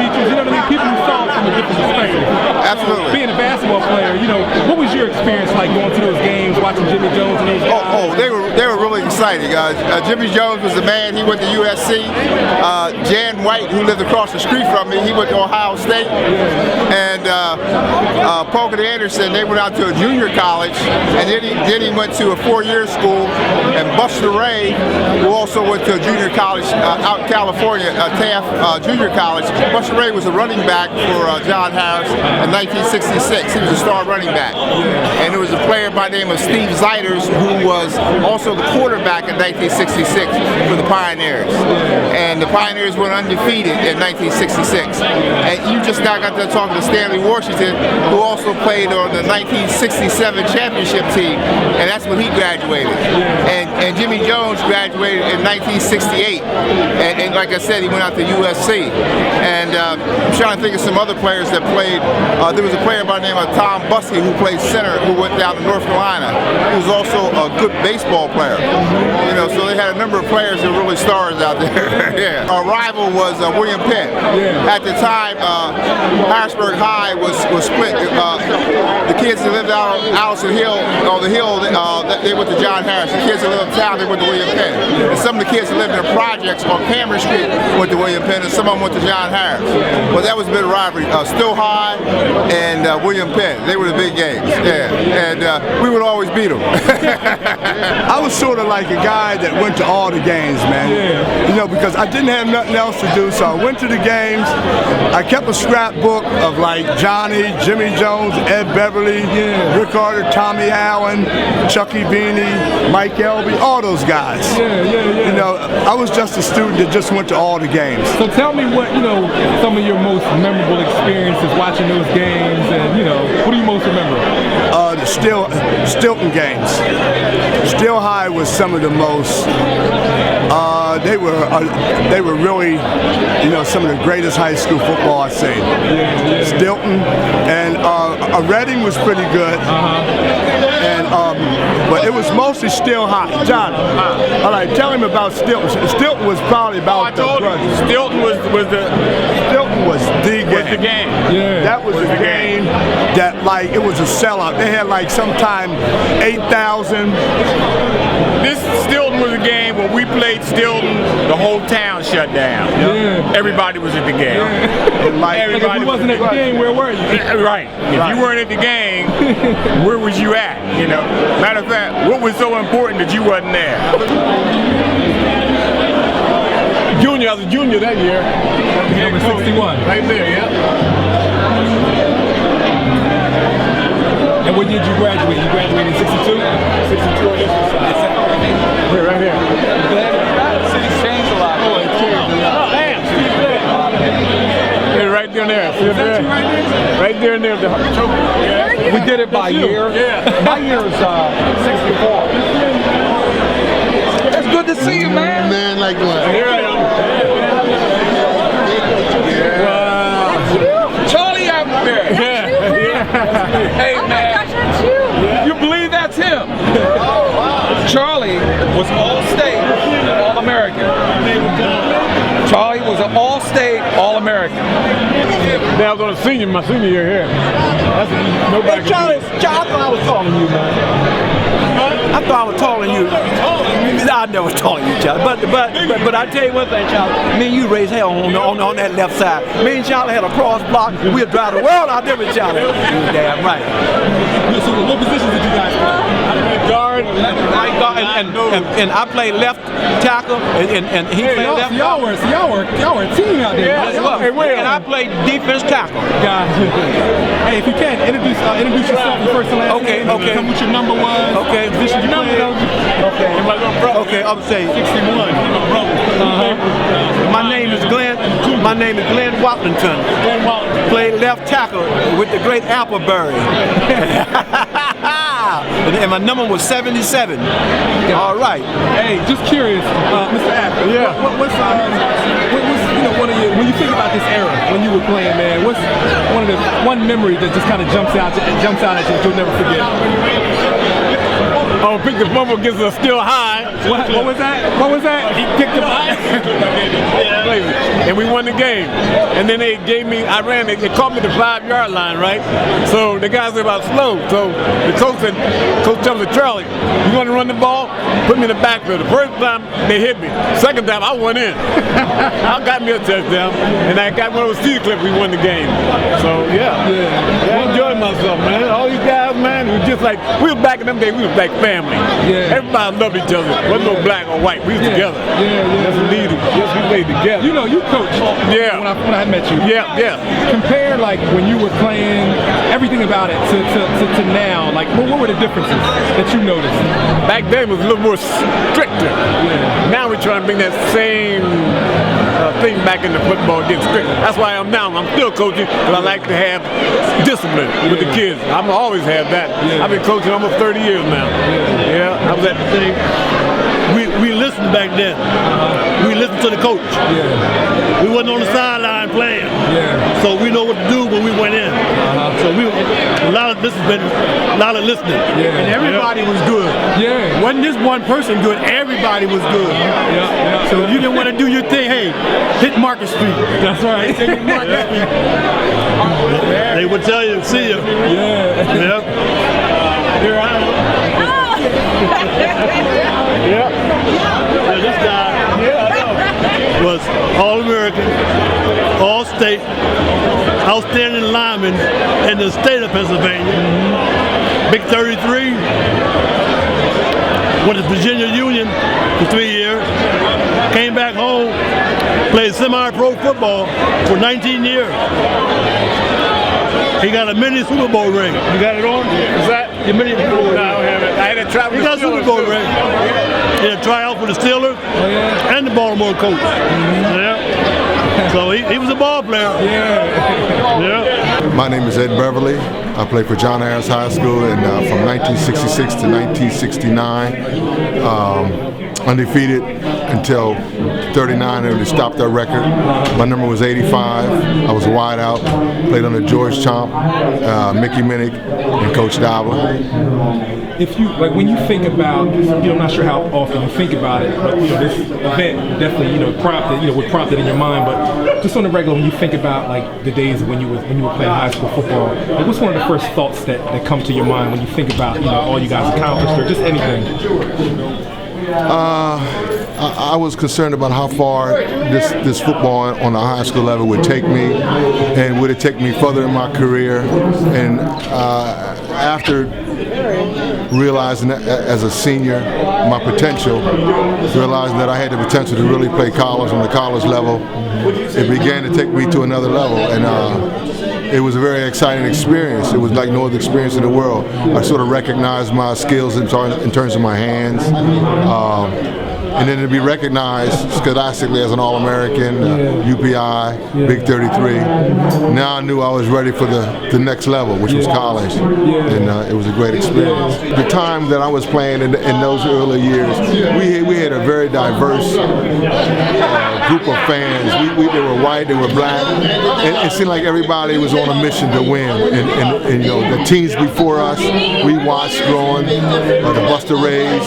teachers, you know what I mean? People who saw it from a different perspective. Absolutely. Being a basketball player, you know, what was your experience like going to those games, watching Jimmy Jones and those guys? They were really exciting. Jimmy Jones was the man. He went to USC. Jan White, who lived across the street from me, he went to Ohio State. And Polka Anderson, they went out to a junior college, and then he went to a 4-year school. And Buster Ray, who also went to a junior college out in California, Taft Junior College. Buster Ray was a running back for John Harris in 1966. He was a star running back. And there was a player by the name of Steve Zeiters, who was also the quarterback in 1966 for the Pioneers. And the Pioneers went undefeated in 1966. And you just now got to talking to Stanley Washington, who also played on the 1967 championship team, and that's when he graduated. And Jimmy Jones graduated in 1968. And like I said, he went out to USC. And I'm trying to think of some other players that played. There was a player by the name of Tom Buskey who played center, who went down to North Carolina. He was also a good baseball player. You know, so they had a number of players that were really stars out there. Yeah. Our rival was William Penn. At the time, Harrisburg High was split. The kids that lived out on Allison Hill, on the hill, they went to John Harris. The kids that lived uptown, they went to William Penn. And some of the kids that lived in the projects on Cameron Street went to William Penn, and some of them went to John Harris. But that was a bit of rivalry. Still High and William Penn, they were the big games. Yeah, and we would always beat them. I was sort of like a guy that went to all the games, man. You know, because I didn't have nothing else to do, so I went to the games. I kept a scrapbook of like Johnny, Jimmy Jones, Ed Beverly, Rick Carter, Tommy Allen, Chucky Beanie, Mike Elby, all those guys. You know, I was just a student that just went to all the games. So tell me what, you know, some of your most memorable experiences watching those games, and, you know, what do you most remember? The Stilton games. Still High was some of the most. They were really, you know, some of the greatest high school football I've seen. Stilton and Reading was pretty good. And but it was mostly Still High. John, all right, tell him about Stilton. Stilton was probably about the brothers. Stilton was the game. That was the game that, like, it was a sellout. They had like sometime 8,000. This Stilton was a game when we played Stilton, the whole town shut down. Everybody was at the game. Everybody if you wasn't at the game, where were you? Right. If you weren't at the game, where was you at? You know. Matter of fact, what was so important that you wasn't there? Junior, I was a junior that year. Number 61. Right there, And when did you graduate? You graduated in 62? 62 or right here. City's changed a lot. Oh, it changed a lot. Oh, damn. Right there and there. Right there and there. We did it by year. My year is 64. It's good to see you, man. Man, like what? Here I am. Wow. Charlie Appleberry. Hey, man. You believe that's him? Oh, wow. Charlie was All-State, All-American. Charlie was an All-State, All-American. Then I was on my senior year here. Hey, Charlie, I thought I was taller than you, man. I thought I was taller than you. I never taller than you, Charlie. But I tell you one thing, Charlie. Me and you raised hell on that left side. Me and Charlie had a cross block. We'd drive the world out there with Charlie. You damn right. So what positions did you guys play? guard, and I played left tackle, and he played left. Y'all were a team out there. Yeah, and I played defense tackle. Gotcha. Hey, if you can, introduce yourself, your first and last name. Okay. Tell me what your number was. Okay. Position you played. Okay, I'm saying 61. My name is Glen. My name is Glen Watlington. Played left tackle with the great Appleberry. And my number was 77. All right. Hey, just curious, Mr. Apple. Yeah. What's one of your, when you think about this era when you were playing, man? What's one memory that just kind of jumps out at you that you'll never forget? Oh, pick the fumble against a still high. What was that? What was that? He picked the high. And we won the game. And then they gave me, they caught me the 5-yard line, right? So the guys were about slow. So the coach said, Coach Chaump said, Charlie, you want to run the ball? Put me in the backfield. The first time they hit me. Second time I went in. I got me a touchdown. And I got one of those CD clips, we won the game. So yeah. I enjoyed myself, man. All these guys, man, it was just like, we was back in them days, we was like family. Yeah. Everybody loved each other. Wasn't no black or white. We was together. That's a leader. Yes, we played together. You know, you coached when I met you. Yeah. Compare like when you were playing, everything about it to now. Like, what were the differences that you noticed? Back then it was a little more stricter. Yeah. Now we're trying to bring that same thing back in the football, getting strict. That's why I'm now. I'm still coaching because I like to have discipline with the kids. I'm always have that. I've been coaching almost 30 years now. Yeah, I was at the thing. We listened back then. We listened to the coach. We wasn't on the sideline playing. So we know what to do when we went in. So a lot of discipline, a lot of listening. And everybody was good. Wasn't this one person good? Everybody was good. So you didn't want to do your thing. Hey, hit Market Street. That's right. They would tell you, see you. Here I am. This guy was All-American, All-State, outstanding lineman in the state of Pennsylvania. Big 33. Went to Virginia Union for 3 years. Came back home, played semi-pro football for 19 years. He got a mini Super Bowl ring. You got it on? Is that your mini Super Bowl ring? No, I don't have it. I had a try with He got a Super Bowl ring. He had a tryout for the Steelers and the Baltimore Colts. So he was a ball player. My name is Ed Beverly. I played for John Harris High School and from 1966 to 1969. Undefeated until 39, and they stopped that record. My number was 85. I was wide out. Played under George Chaump, Mickey Minnick, and Coach Deibler. If you when you think about, I'm not sure how often you think about it, but this event definitely was prompted in your mind. But just on the regular, when you think about like the days when you were playing high school football, like what's one of the first thoughts that come to your mind when you think about all you guys accomplished or just anything? I was concerned about how far this football on the high school level would take me, and would it take me further in my career. And after realizing that as a senior my potential, realizing that I had the potential to really play college on the college level, it began to take me to another level. And it was a very exciting experience. It was like no other experience in the world. I sort of recognized my skills in terms of my hands. And then to be recognized scholastically as an All-American, UPI, Big 33. Now I knew I was ready for the next level, which was college. And it was a great experience. The time that I was playing in those early years, we had a very diverse group of fans. They were white, they were black, and it seemed like everybody was on a mission to win. And the teams before us, we watched growing, the Buster Rays,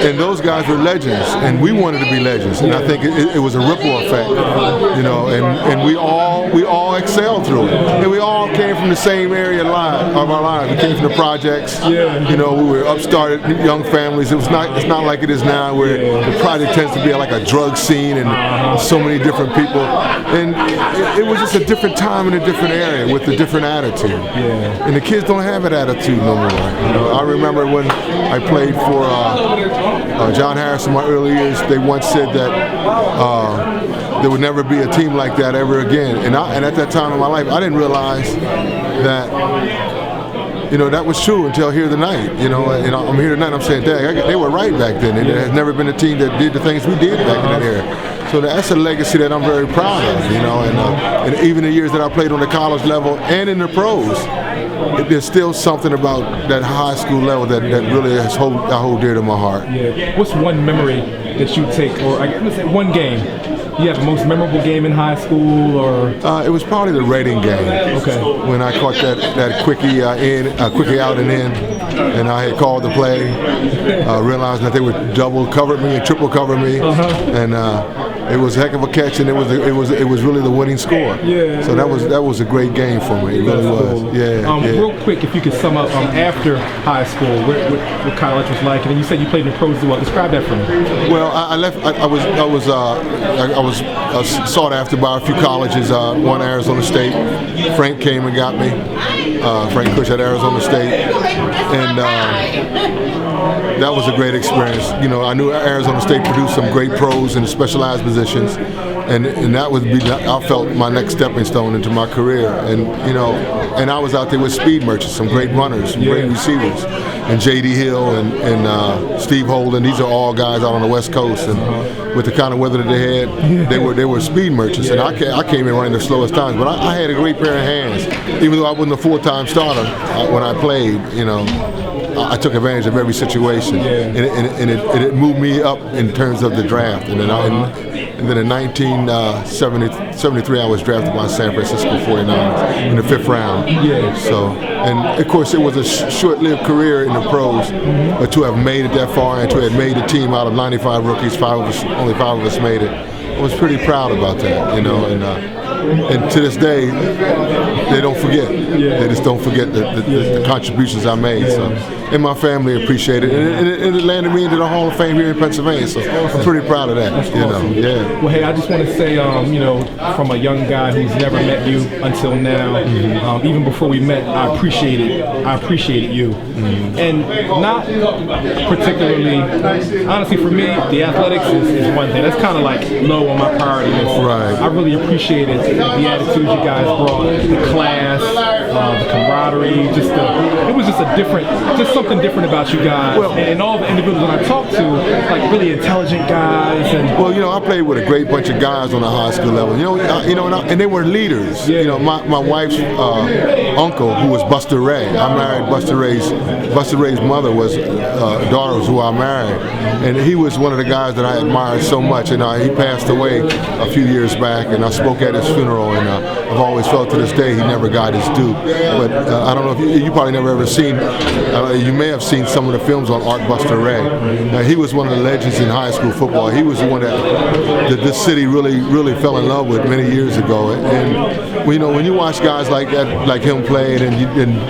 and those guys were legends, and we wanted to be legends. And I think it was a ripple effect, you know. And we all excelled through it. And we all came from the same area of our lives. We came from the projects. You know, we were upstarted young families. It's not like it is now, where the project tends to be like a drug scene and so many different people. And it was just a different time in a different area with a different attitude. And the kids don't have that attitude no more. You know, I remember when I played for John Harris in my early years, they once said that there would never be a team like that ever again. And at that time in my life, I didn't realize that, you know, that was true until here tonight. You know, and I'm here tonight, I'm saying, dang, they were right back then. And there has never been a team that did the things we did back in that era. So that's a legacy that I'm very proud of, you know. And even the years that I played on the college level and in the pros, there's still something about that high school level that really I hold dear to my heart. Yeah. What's one memory that you take, or let's say one game? You have the most memorable game in high school, or? It was probably the Reading game. Okay. When I caught that quickie quickie out and in, and I had called the play, realizing that they would double cover me and triple cover me, and it was a heck of a catch, and it was really the winning score. Yeah. So that was a great game for me. It really was. Cool. Yeah. Real quick, if you could sum up after high school, what college was like, and then you said you played in the pros as well. Describe that for me. Well, I left. I was sought after by a few colleges. One Arizona State. Frank came and got me. Frank Cush at Arizona State, and that was a great experience. You know, I knew Arizona State produced some great pros in specialized positions, and that would be, I felt, my next stepping stone into my career. And you know, and I was out there with speed merchants, some great runners, some great receivers, and J.D. Hill and Steve Holden. These are all guys out on the West Coast, and with the kind of weather that they had, they were speed merchants. And I came in running the slowest times, but I had a great pair of hands. Even though I wasn't a full-time starter when I played, you know, I took advantage of every situation, and it moved me up in terms of the draft. And then in 1973, I was drafted by San Francisco 49ers in the 5th round. So, and of course, it was a short-lived career in the pros, but to have made it that far and to have made a team out of 95 rookies, only 5 of us made it. I was pretty proud about that, you know. And to this day, they don't forget. They just don't forget the contributions I made. So, and my family appreciate it. And it landed me into the Hall of Fame here in Pennsylvania. So I'm pretty proud of that. You know, Well, hey, I just want to say, you know, from a young guy who's never met you until now, even before we met, I appreciated you, and not particularly. Honestly, for me, the athletics is one thing. That's kind of like low on my priority list. Right. I really appreciated the attitude you guys brought, the class, the camaraderie. It was just something different about you guys. Well, and all the individuals that I talked to, like really intelligent guys. And well, you know, I played with a great bunch of guys on the high school level. And they were leaders. You know, my wife's uncle, who was Buster Ray. I married Buster Ray's mother was daughter was who I married, and he was one of the guys that I admired so much. And he passed away a few years back, and I spoke at his funeral, and I've always felt to this day he never got his due. But I don't know if you probably never ever seen. You may have seen some of the films on Art Buster Ray. He was one of the legends in high school football. He was the one that this city really fell in love with many years ago. And you know, when you watch guys like that, like him playing, and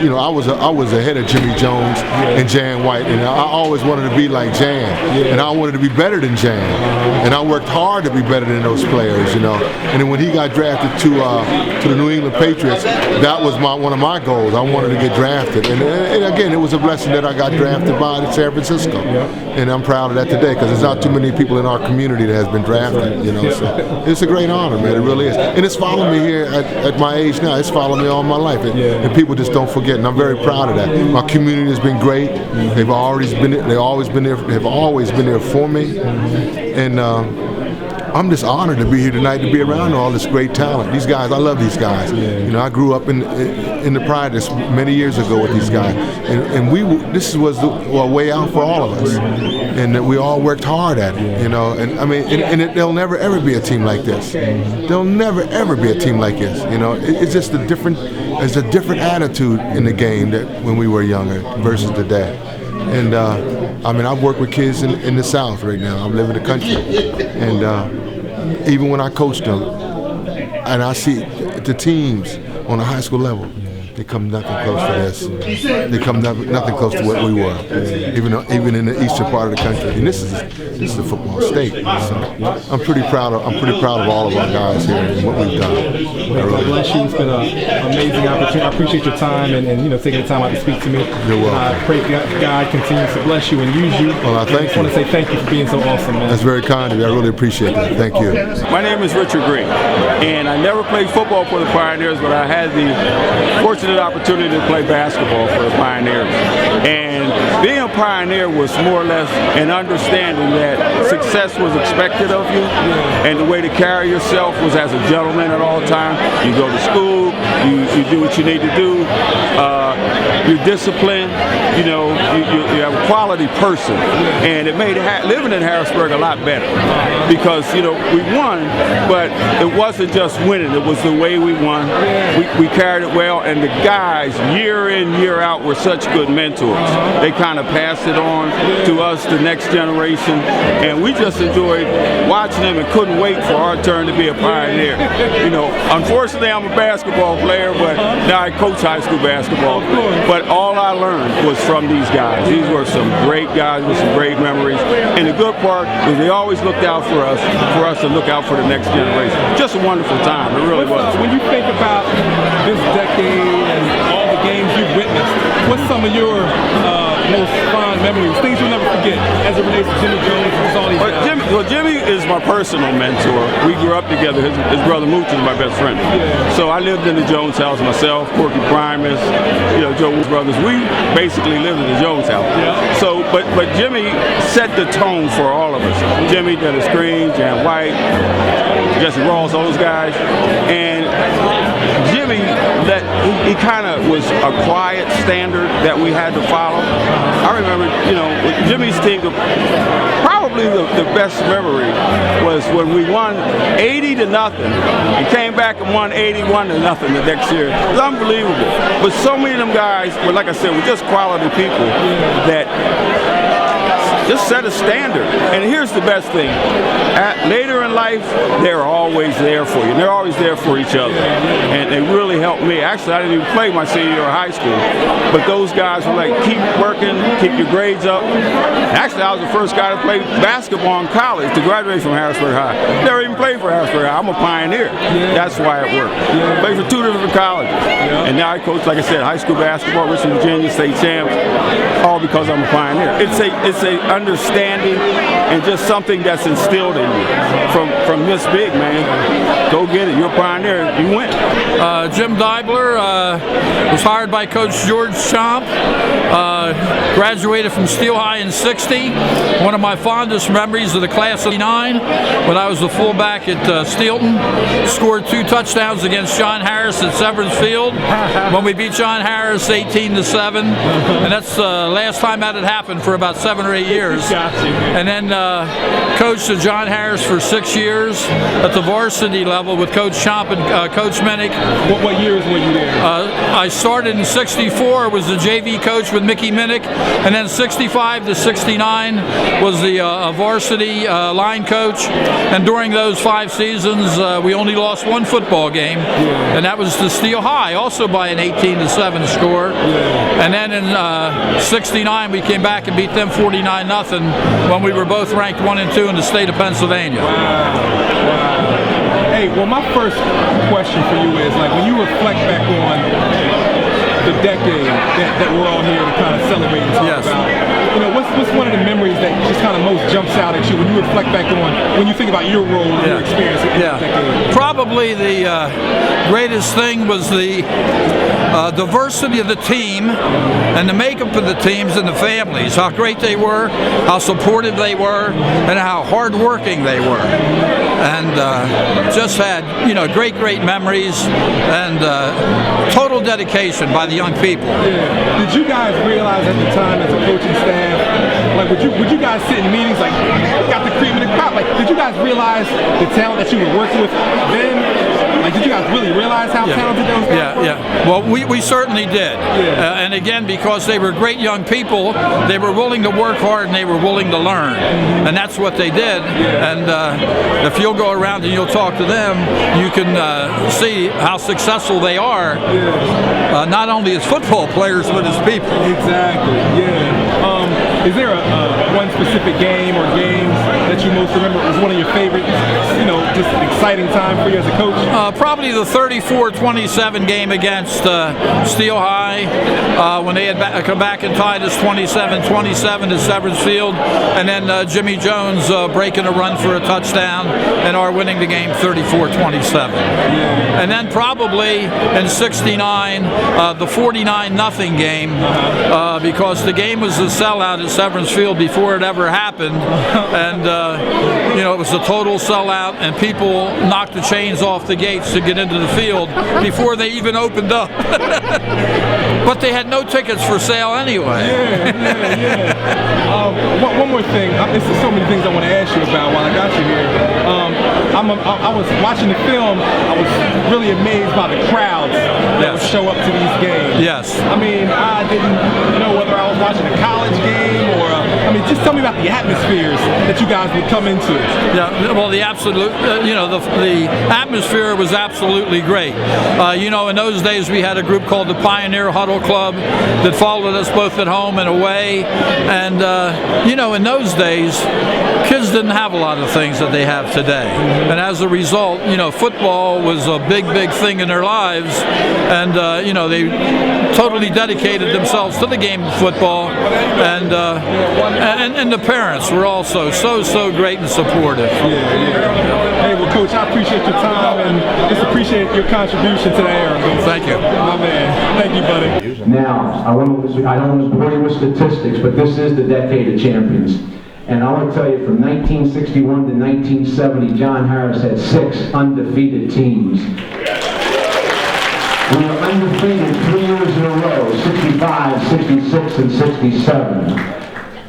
you know, I was ahead of Jimmy Jones and Jan White, and I always wanted to be like Jan, and I wanted to be better than Jan, and I worked hard to be better than those players, you know. And then when he got drafted to the New England Patriots, that was one of my goals. I wanted to get drafted, and again, it was a blessing that I got drafted by San Francisco, and I'm proud of that today, because there's not too many people in our community that has been drafted, you know. So it's a great honor, man. It really is, and it's followed me here at my age now. It's followed me all my life, and people just don't forget, and I'm very proud of that. My community has been great. They've always been there for me, and I'm just honored to be here tonight, to be around all this great talent. These guys, I love these guys. You know, I grew up in the Pride many years ago with these guys, and this was a way out for all of us, and we all worked hard at it. You know, and I mean, there'll never ever be a team like this. There'll never ever be a team like this. You know, it's just There's a different attitude in the game that when we were younger versus today. And I mean, I've worked with kids in the South right now. I'm living the country. And even when I coach them, and I see the teams on the high school level, they come nothing close to this. They come nothing close to what we were, even in the eastern part of the country. And this is a football state. So I'm pretty proud of all of our guys here and what we've done. God bless you. It's been an amazing opportunity. I appreciate your time and taking the time out to speak to me. You're welcome. I pray God continues to bless you and use you. Well, I thank you. I want to say thank you for being so awesome, man. That's very kind of you. I really appreciate that. Thank you. My name is Richard Green, and I never played football for the Pioneers, but I had the fortunate opportunity to play basketball for the Pioneers. And being a Pioneer was more or less an understanding that success was expected of you, and the way to carry yourself was as a gentleman at all times. You go to school, you do what you need to do, you're disciplined, you're a quality person, and it made living in Harrisburg a lot better because we won, but it wasn't just winning, it was the way we won. We carried it well, and the guys year in, year out were such good mentors. They kind of passed it on to us, the next generation, and we just enjoyed watching them and couldn't wait for our turn to be a Pioneer. Unfortunately I'm a basketball player, but now I coach high school basketball. But all I learned was from these guys. These were some great guys with some great memories. And the good part was they always looked out for us to look out for the next generation. Just a wonderful time, it really was. When you think about this decade and all the games you've witnessed, what's some of your most fond memories, things you'll never forget as it relates to Jimmy Jones and all these guys? Jimmy is my personal mentor. We grew up together. His brother Moochy is my best friend. So I lived in the Jones house myself, Corky Primus, Joe's brothers. We basically lived in the Jones house. So, but Jimmy set the tone for all of us. Jimmy, Dennis Green, Jan Wike, Jesse Rawls, all those guys. And Jimmy, he kind of was a quiet standard that we had to follow. I remember, Jimmy's team, probably the best memory was when we won 80-0 and came back and won 81-0 the next year. It was unbelievable. But so many of them guys were, like I said, were just quality people that just set a standard. And here's the best thing. Later in life, they're always there for you. They're always there for each other. And they really helped me. Actually, I didn't even play my senior year of high school. But those guys were like, keep working, keep your grades up. Actually, I was the first guy to play basketball in college to graduate from Harrisburg High. Never even played for Harrisburg High. I'm a Pioneer. That's why it worked. Played for 2 different colleges. And now I coach, like I said, high school basketball, Richmond, Virginia, state champs, all because I'm a Pioneer. It's a understanding and just something that's instilled in you from this big, man. Go get it. You're a Pioneer. You win. Jim Deibler was hired by Coach George Chaump. Graduated from Steele High in '60. One of my fondest memories of the class of '89 when I was the fullback at Steelton. Scored 2 touchdowns against John Harris at Severance Field when we beat John Harris 18-7. And that's the last time that had happened for about 7 or 8 years. And then coached John Harris for 6 years at the varsity level with Coach Chaump and Coach Minnick. What years were you there? I started in '64, was the JV coach with Mickey Minnick, and then '65 to '69 was the varsity line coach. And during those 5 seasons, we only lost 1 football game, and that was to Steele High, also by an 18-7 score. And then in '69, we came back and beat them 49-0 when we were both ranked 1 and 2 in the state of Pennsylvania. Hey, well, my first question for you is, like, when you reflect back on the decade that we're all here to kind of celebrate and talk about, what's one of the memories that just kind of most jumps out at you when you reflect back on, when you think about your role and your experience in that decade? Probably the greatest thing was the diversity of the team and the makeup of the teams and the families, how great they were, how supportive they were, and how hardworking they were. And just had, great memories and total dedication by the young people. Did you guys realize at the time as a coaching staff, like would you guys sit in meetings like, got the cream in the crop, like did you guys realize the talent that you were working with then? Like, did you guys really realize how talented those guys were? Yeah. Well, we certainly did. And again, because they were great young people, they were willing to work hard and they were willing to learn. And that's what they did. And if you'll go around and you'll talk to them, you can see how successful they are, not only as football players, but as people. Exactly, yeah. Is there one specific game or games that you most remember as one of your favorites, you know, just an exciting time for you as a coach? Probably the 34-27 game against Steel High, when they had come back and tied us 27-27 at Severance Field, and then Jimmy Jones breaking a run for a touchdown and our winning the game 34-27. And then probably in '69, the 49-0 game, because the game was a sellout at Severance Field before it ever happened, and you know, it was a total sellout, and people knocked the chains off the gates to get into the field before they even opened up. But they had no tickets for sale anyway. One more thing. There's so many things I want to ask you about while I got you here. I was watching the film. I was really amazed by the crowds that would show up to these games. Yes. I mean, I didn't know whether I was watching a college game or, I mean, just tell me about the atmospheres that you guys would come into. Yeah, well, the absolute, you know, the atmosphere was absolutely great. You know, in those days we had a group called the Pioneer Huddle Club that followed us both at home and away. And, you know, in those days, kids didn't have a lot of things that they have today. And as a result, you know, football was a big, big thing in their lives. And, you know, they totally dedicated themselves to the game of football. And the parents were also so great and supportive. Hey, well, Coach, I appreciate your time and just appreciate your contribution to the era. Thank you. My man. Thank you, buddy. Now, I don't want to bore you with statistics, but this is the decade of champions. And I want to tell you, from 1961 to 1970, John Harris had 6 undefeated teams. We were undefeated 3 years in a row, 65, 66, and 67.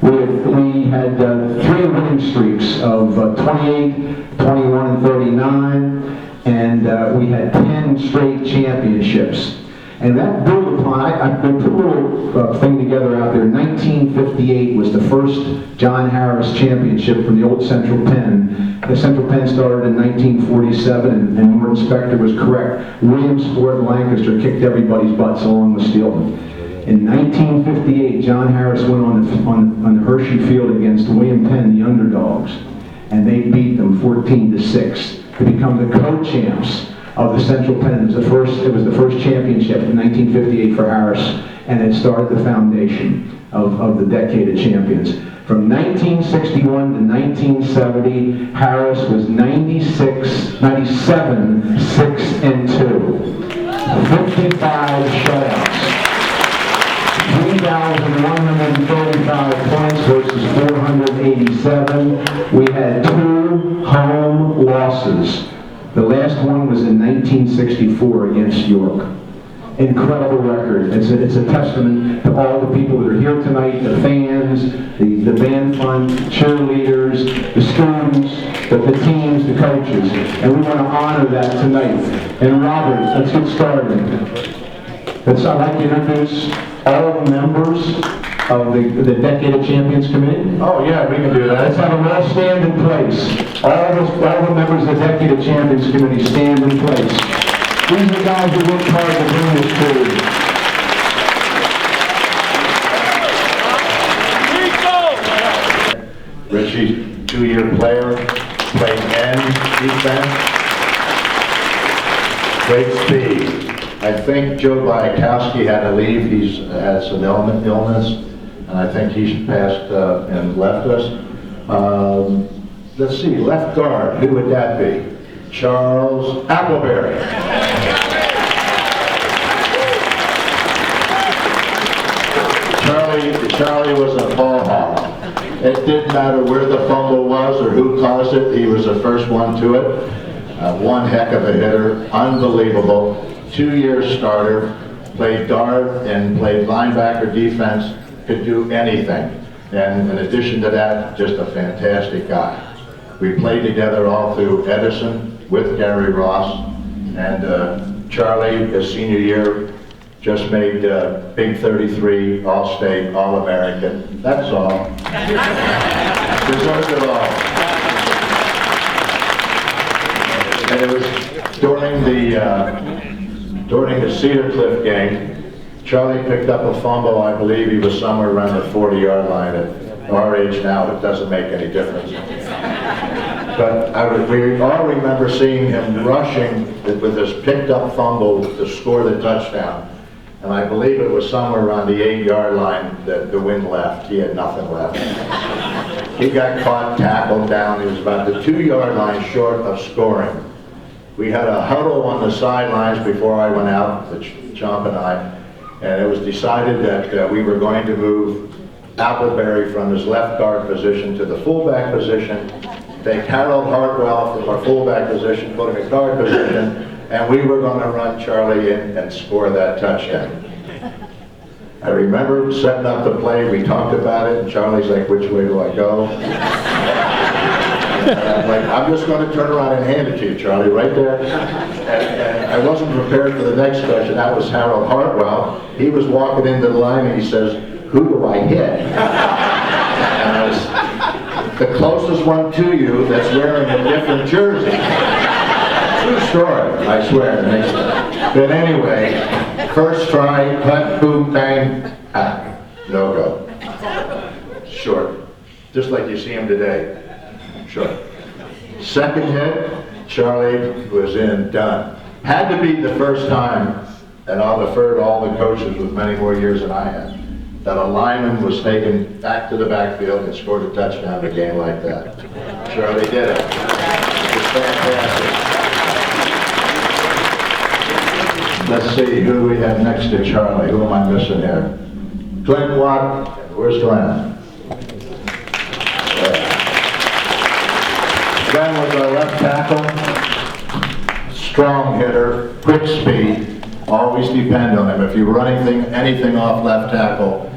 We had 3 winning streaks of 28, 21, and 39, and we had 10 straight championships. And that built upon, I put a little thing together out there. 1958 was the first John Harris championship from the old Central Penn. The Central Penn started in 1947, and Norton Spector was correct. Williamsport and Lancaster kicked everybody's butts along with Steelman. In 1958, John Harris went on the Hershey Field against William Penn, the underdogs, and they beat them 14-6 to become the co-champs of the Central Penn. It was the first championship in 1958 for Harris, and it started the foundation of the decade of champions. From 1961 to 1970, Harris was 97, 6-2, 55 shutouts, 3,135 points versus 487. We had 2 home losses. The last one was in 1964 against York. Incredible record. It's a testament to all the people that are here tonight, the fans, the band fund, cheerleaders, the students, the teams, the coaches. And we want to honor that tonight. And Robert, let's get started. I'd like to introduce all the members of the Decade of Champions Committee. Oh yeah, we can do that. Let's have them all stand in place. All the members of the Decade of Champions Committee stand in place. These are the guys who worked hard to bring this forward. Richie's 2-year player, played end defense. Great speed. I think Joe Bayakowski had to leave. He's had some illness, and I think he's passed and left us. Let's see, left guard, who would that be? Charles Appleberry. Charlie was a ball hawk. It didn't matter where the fumble was or who caused it, he was the first one to it. One heck of a hitter, unbelievable. 2-year starter, played guard and played linebacker defense, could do anything. And in addition to that, just a fantastic guy. We played together all through Edison with Gary Ross. And Charlie, his senior year, just made Big 33, All-State, All-American. That's all. Deserved it all. And it was during the Cedar Cliff game, Charlie picked up a fumble. I believe he was somewhere around the 40-yard line. At our age now, it doesn't make any difference. But we all remember seeing him rushing with this picked up fumble to score the touchdown. And I believe it was somewhere around the 8-yard line that the wind left. He had nothing left. He got caught, tackled down. He was about the 2-yard line short of scoring. We had a huddle on the sidelines before I went out, Chaump and I, and it was decided that we were going to move Appleberry from his left guard position to the fullback position, take Harold Hartwell from our fullback position, put him in guard position, and we were going to run Charlie in and score that touchdown. I remember setting up the play, we talked about it, and Charlie's like, which way do I go? And I'm like, I'm just going to turn around and hand it to you, Charlie, right there. And I wasn't prepared for the next question. That was Harold Hartwell. He was walking into the line and he says, who do I hit? And I was the closest one to you that's wearing a different jersey. True story, I swear. But anyway, first try, cut, boom, bang, no go. Short. Just like you see him today. Short. Second hit, Charlie was in, done. Had to be the first time, and I'll defer to all the coaches with many more years than I had, that a lineman was taken back to the backfield and scored a touchdown in a game like that. Charlie did it. It was fantastic. Let's see, who do we have next to Charlie? Who am I missing here? Glen W. Where's Glen? Glen was our left tackle. Strong hitter, quick speed. Always depend on him. If you run anything off left tackle,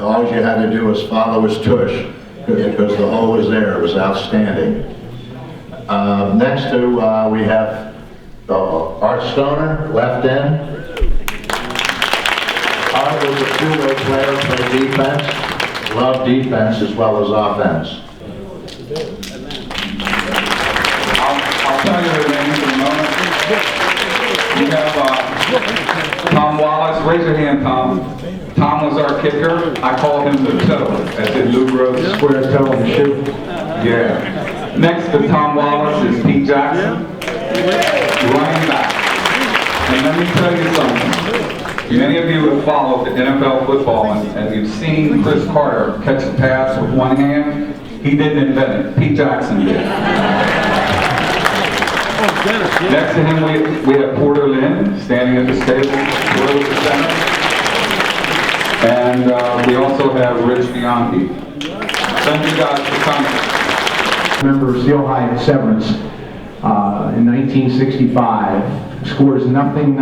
all you had to do was follow his tush because the hole was there. It was outstanding. Next to we have Art Stoner, left end. Art was a two-way player, played defense, loved defense as well as offense. I'll tell you their names in a moment. We have Tom Wallace. Raise your hand, Tom. Tom was our kicker. I call him the toe, as in Lou Gross. Square toe on the shoe. Yeah. Next to Tom Wallace is Pete Jackson, running back. And let me tell you something. Many of you have followed the NFL football and you've seen Chris Carter catch a pass with one hand. He didn't invent it. Pete Jackson did. Next to him we have Porter Lynn standing at the table, Porter at the center. And we also have Rich Bianchi. Thank you guys for coming. Member of Steel High at Severance in 1965 scores nothing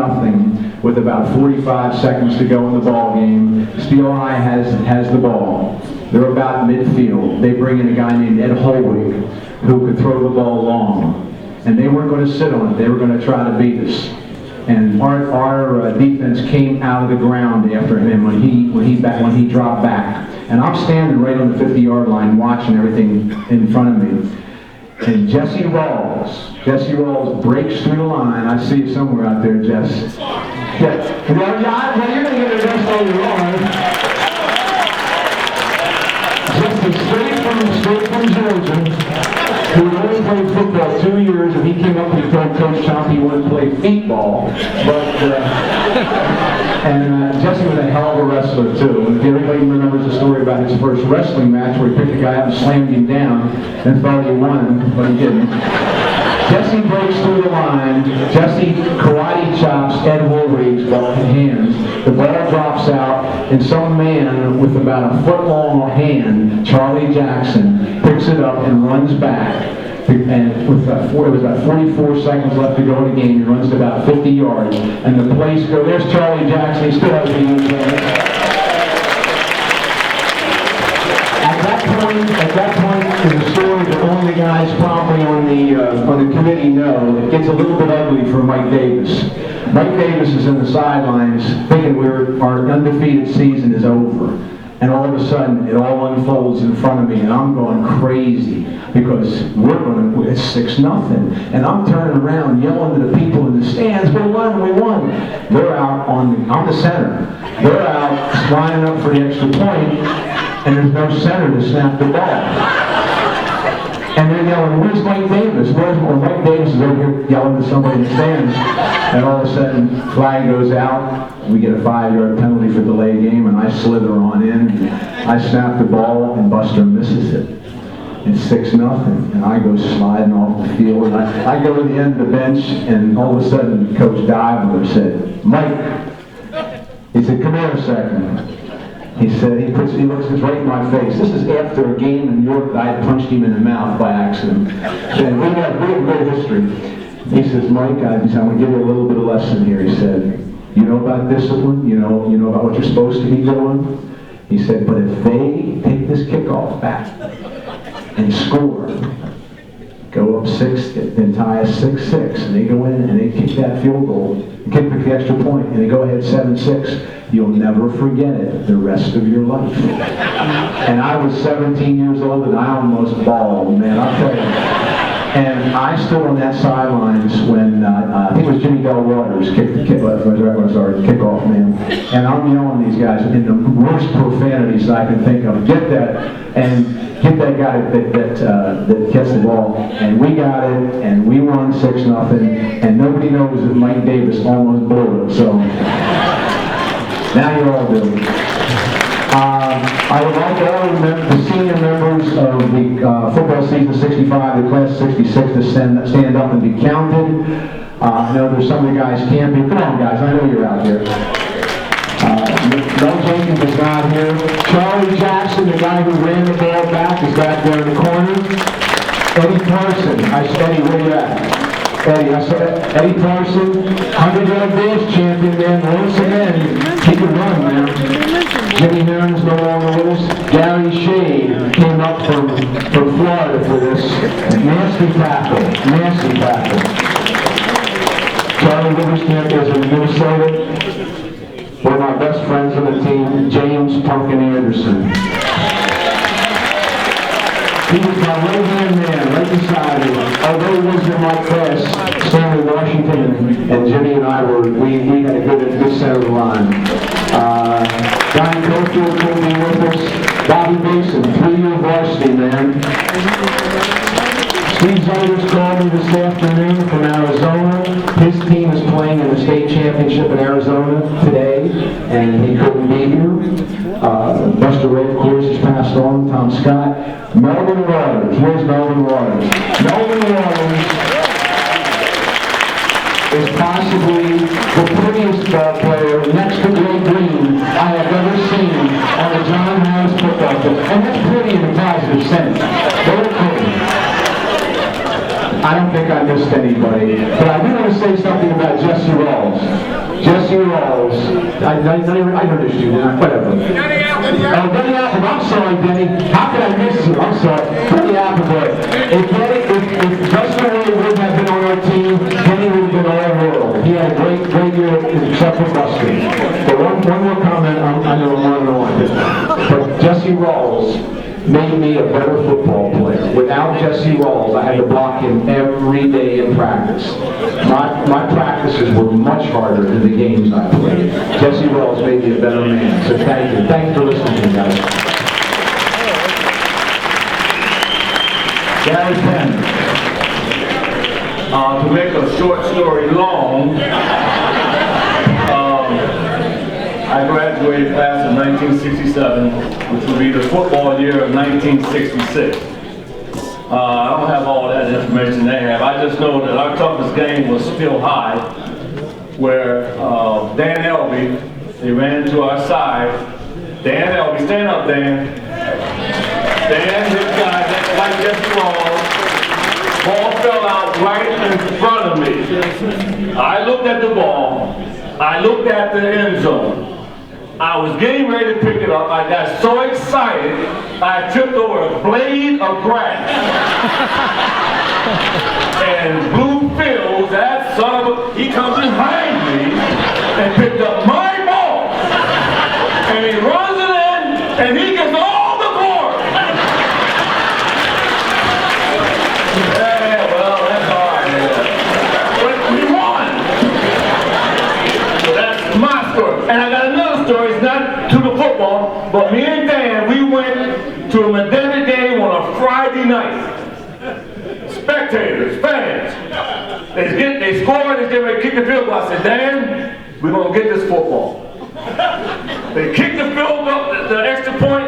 with about 45 seconds to go in the ball game. Steel High has the ball. They're about midfield. They bring in a guy named Ed Holwig who could throw the ball long. And they weren't going to sit on it. They were going to try to beat us. And our defense came out of the ground after him when he dropped back. And I'm standing right on the 50-yard line watching everything in front of me. And Jesse Rawls breaks through the line. I see you somewhere out there, Jess. Yeah. Well, you're going to get a rest later on. Jesse, straight from Georgia, who only played football 2 years, and he came up and told Coach Chaump he wanted to play feetball. Jesse was a hell of a wrestler too. And if everybody remembers the story about his first wrestling match where he picked a guy up and slammed him down and thought he won, but he didn't. Jesse breaks through the line. Jesse karate chops Ed Woolridge's hands. The ball drops out, and some man with about a foot-long hand, Charlie Jackson, picks it up and runs back. And with it was about 44 seconds left to go in the game, he runs to about 50 yards, and the place goes. There's Charlie Jackson. He still has the At that point, in the story, the only guys probably on the Vinny know, it gets a little bit ugly for Mike Davis. Mike Davis is in the sidelines thinking our undefeated season is over. And all of a sudden, it all unfolds in front of me, and I'm going crazy because it's 6-0. And I'm turning around yelling to the people in the stands, we won. They're out I'm the center. They're out lining up for the extra point, and there's no center to snap the ball. And they're yelling, where's Mike Davis? Mike Davis is over here yelling to somebody in the stands. And all of a sudden, flag goes out. We get a 5-yard penalty for delay game, and I slither on in. And I snap the ball, and Buster misses it. It's 6-0, and I go sliding off the field. And I go to the end of the bench, and all of a sudden, Coach Deibler said, Mike, he said, come here a second. He said, he looks right in my face. This is after a game in New York that I punched him in the mouth by accident. And we have great history. He says, Mike, I'm going to give you a little bit of lesson here. He said, you know about discipline? You know about what you're supposed to be doing? He said, but if they take this kickoff back and score, go up 6, then tie us 6-6, and they go in and they kick that field goal, kick the extra point, and they go ahead 7-6, you'll never forget it the rest of your life. And I was 17 years old, and I almost bawled, man, I'll tell you. And I stood on that sidelines when I think it was Jimmy Waters was our kickoff man, and I'm yelling at these guys in the worst profanities I can think of. Get that guy that gets the ball, and we got it, and we won 6-0, and nobody knows that Mike Davis almost blew it. So now you all do. I would like all the senior members of the football season 65, the class 66, to stand up and be counted. I know there's some of the guys camping. Come on, guys, I know you're out here. Mel Jenkins is not here. Charlie Jackson, the guy who ran the ball back, is back there in the corner. Eddie Parson, Eddie, where you at? Eddie Parson, 100-yard dash champion, man. Once again, keep it running, man. Jimmy Heron's no longer with us. Gary Shade came up from Florida for this. Nasty tackle. Charlie Witherspoon is in Minnesota. One of my best friends on the team, James Pumpkin Anderson. He was my right-hand man, right beside me. Although he was in my class, Stanley Washington and Jimmy and I we had a good center of the line. Donnie Cofield couldn't be with us. Bobby Mason, 3-year varsity man. Steve Ziders called me this afternoon from Arizona. His team is playing in the state championship in Arizona today, and he couldn't be here. Buster Ray, of course, has passed on. Tom Scott. Melvin Waters. Where's Melvin Waters? Melvin Waters is possibly the prettiest ball player next to Gray Green I have ever seen on the John Harris football field. And that's pretty in a positive sense. Very pretty. I don't think I missed anybody, but I do want to say something about Jesse Rawls. Jesse Rawls. I introduced you, didn't I? Whatever. Denny Appleberry. I'm sorry, Denny. How could I miss you? I'm sorry. Denny Appleberry. If Justin Ray would have been on our team, Denny would have been all world. He had a great year except for Buster. But one more comment. I know I'm on. But Jesse Rawls made me a better football player. Without Jesse Rawls, I had to block him every day in practice. My practices were much harder than the games I played. Jesse Rawls made me a better man. So thank you. Thanks for listening to me, guys. Gary Penn. To make a short story long, I graduated class in 1967, which would be the football year of 1966. I don't have all that information they have. I just know that our toughest game was Still High, where Dan Elby, he ran to our side. Dan Elby, stand up, Dan. Dan, this guy, like Jesse Rawls, ball fell out right in front of me. I looked at the ball. I looked at the end zone. I was getting ready to pick it up. I got so excited, I tripped over a blade of grass. And Blue Fields, that son of a, he comes behind me and picked up my ball. And he runs it in, and he gets all the glory. Yeah, well, that's all right. But we won. So that's my story. And I got another story. It's not to the football, but me and Dan, we went to a Medina game on a Friday night. Spectators, fans. They scored, they get ready to kick the field goal. I said, Dan, we're going to get this football. They kick the field goal, the extra point.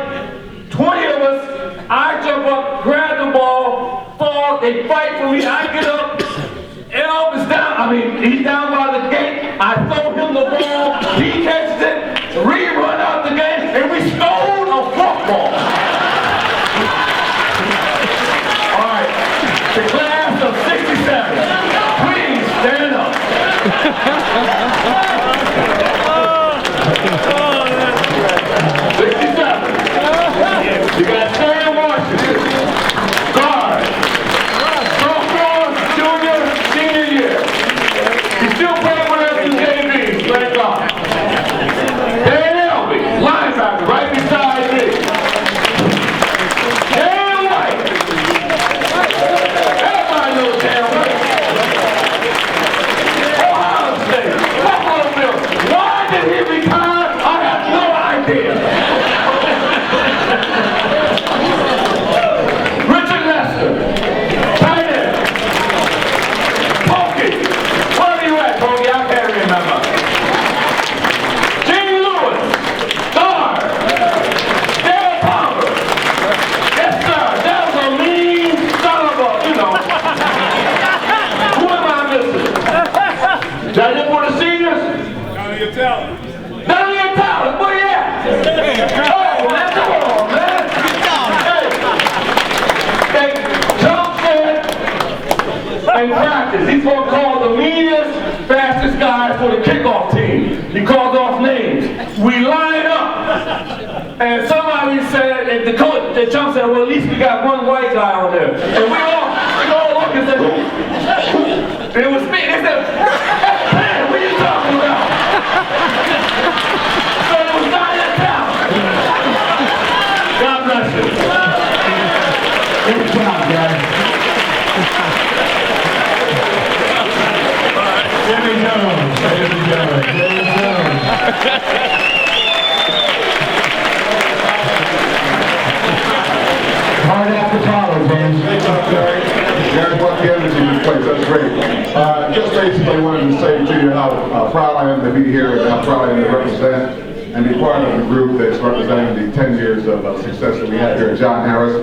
20 of us, I jump up, grab the ball, fall, they fight for me, I get up. Elvis down, he's down by the gate. I throw him the ball, he catches it, rerun out the game, and we stole a football. All right, the class of 67, please stand up. 67, you got Sam Washington, guard, sophomore, junior, senior year. He's still playing with us in JV, thank God. Dan Elby, linebacker, right beside me. Dan Wike. Everybody knows Dan Wike. Ohio State, Buffalo Bills. Why did he retire? I have no idea. Richard Lester, tight end. Pokey, where are you at, Pokey? I can't remember. Gene Lewis, guard. Dale Palmer. Yes, sir. That was a mean son of a, Who am I missing? Did I just for the seniors? None of your talent. None of your talent. Where you at? Oh, man, come on, man. Hey, Chaump said in practice, he's going to call the meanest, fastest guys for the kickoff team. He called off names. We line up. And somebody said, and the coach, the Chaump said, well, at least we got one white guy on there. And we all looked and said, who? It was me. They said, Penn, what are you talking about? So it was not that talent. God bless you. Good job, guys. Jimmy Jones. Hard after follow, James. Guys, what the energy in this place, that's great. Just basically wanted to say to you how proud I am to be here and how proud I am to represent and be part of the group that's representing the 10 years of success that we had here at John Harris.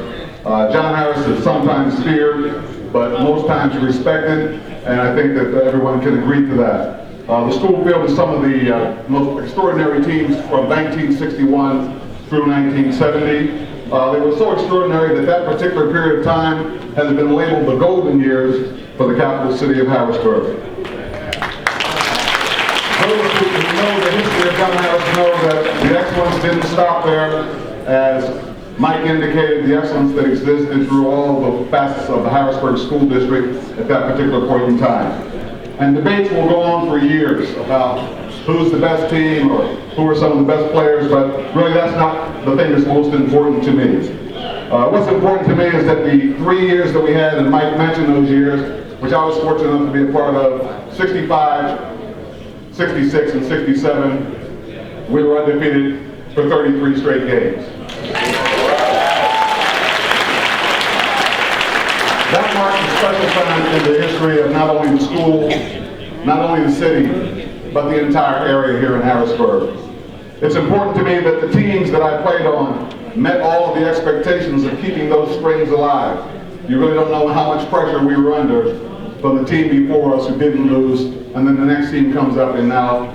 John Harris is sometimes feared, but most times respected, and I think that everyone can agree to that. The school fielded some of the most extraordinary teams from 1961 through 1970. They were so extraordinary that particular period of time has been labeled the golden years for the capital city of Harrisburg. Those who know the history of John Harris know that the excellence didn't stop there. As Mike indicated, the excellence that existed through all the facets of the Harrisburg School District at that particular point in time. And debates will go on for years about who's the best team or who are some of the best players, but really that's not the thing that's most important to me. What's important to me is that the 3 years that we had, and Mike mentioned those years, which I was fortunate enough to be a part of, 65, 66, and 67, we were undefeated for 33 straight games. That marks a special time in the history of not only the school, not only the city, but the entire area here in Harrisburg. It's important to me that the teams that I played on met all of the expectations of keeping those strings alive. You really don't know how much pressure we were under from the team before us who didn't lose, and then the next team comes up and now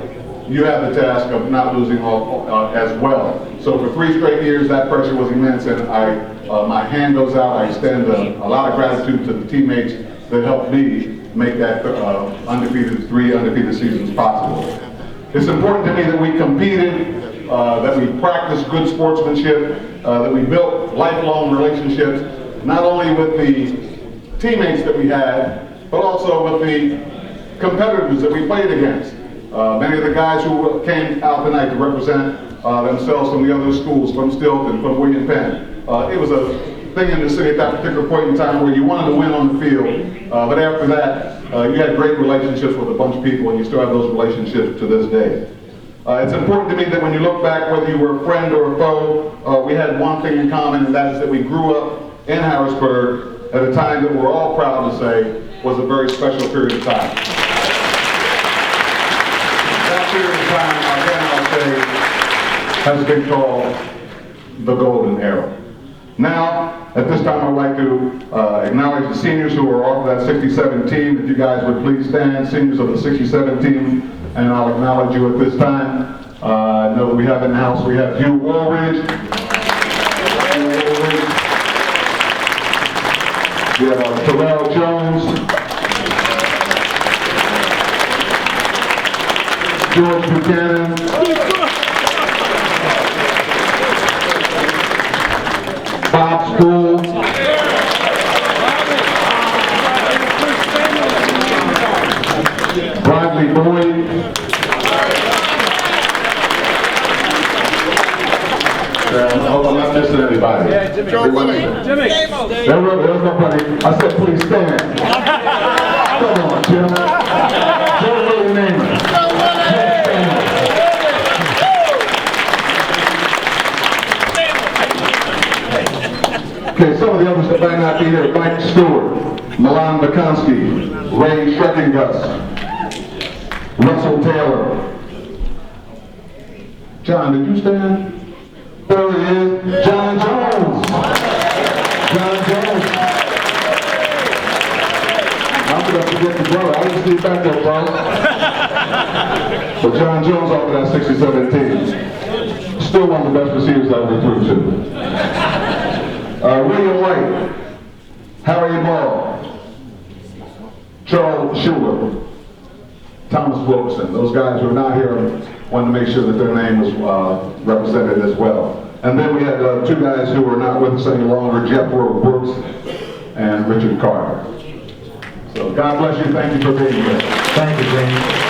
you have the task of not losing as well. So for 3 straight years that pressure was immense, and my hand goes out. I extend a lot of gratitude to the teammates that helped me make that 3 undefeated seasons possible. It's important to me that we competed, that we practiced good sportsmanship, that we built lifelong relationships, not only with the teammates that we had, but also with the competitors that we played against. Many of the guys who came out tonight to represent themselves from the other schools, from Stilton, from William Penn. It was a thing in the city at that particular point in time where you wanted to win on the field, but after that, you had great relationships with a bunch of people, and you still have those relationships to this day. It's important to me that when you look back, whether you were a friend or a foe, we had one thing in common, and that is that we grew up in Harrisburg at a time that we're all proud to say was a very special period of time. That period of time, again, I'll say, has been called the Golden Era. Now, at this time, I'd like to acknowledge the seniors who are off that 67 team. If you guys would please stand, seniors of the 67 team, and I'll acknowledge you at this time. I know that we have in the house, we have Hugh Woolridge. We have Terrell Jones. George Buchanan. Bob School. Bradley Boyd. Oh, I'm not missing anybody. Yeah, Jimmy. Jimmy. There's nobody. I said, please stand. Come on, Jim. Joe Willie name. Okay, some of the others that might not be here: Mike Stewart, Milan Bakonski, Ray Schreckengus, Russell Taylor. John, did you stand? There he is, John Jones. John Jones. I'm going to forget the brother. I didn't see you back there, bro. But John Jones off of that 67 team. Still one of the best receivers I've recruited to. William Wike, Harry Ball, Charles Schuler, Thomas Wilkerson. Those guys who are not here wanted to make sure that their name was represented as well. And then we had two guys who are not with us any longer, Jeff Brooks and Richard Carter. So God bless you. Thank you for being here. Thank you, James.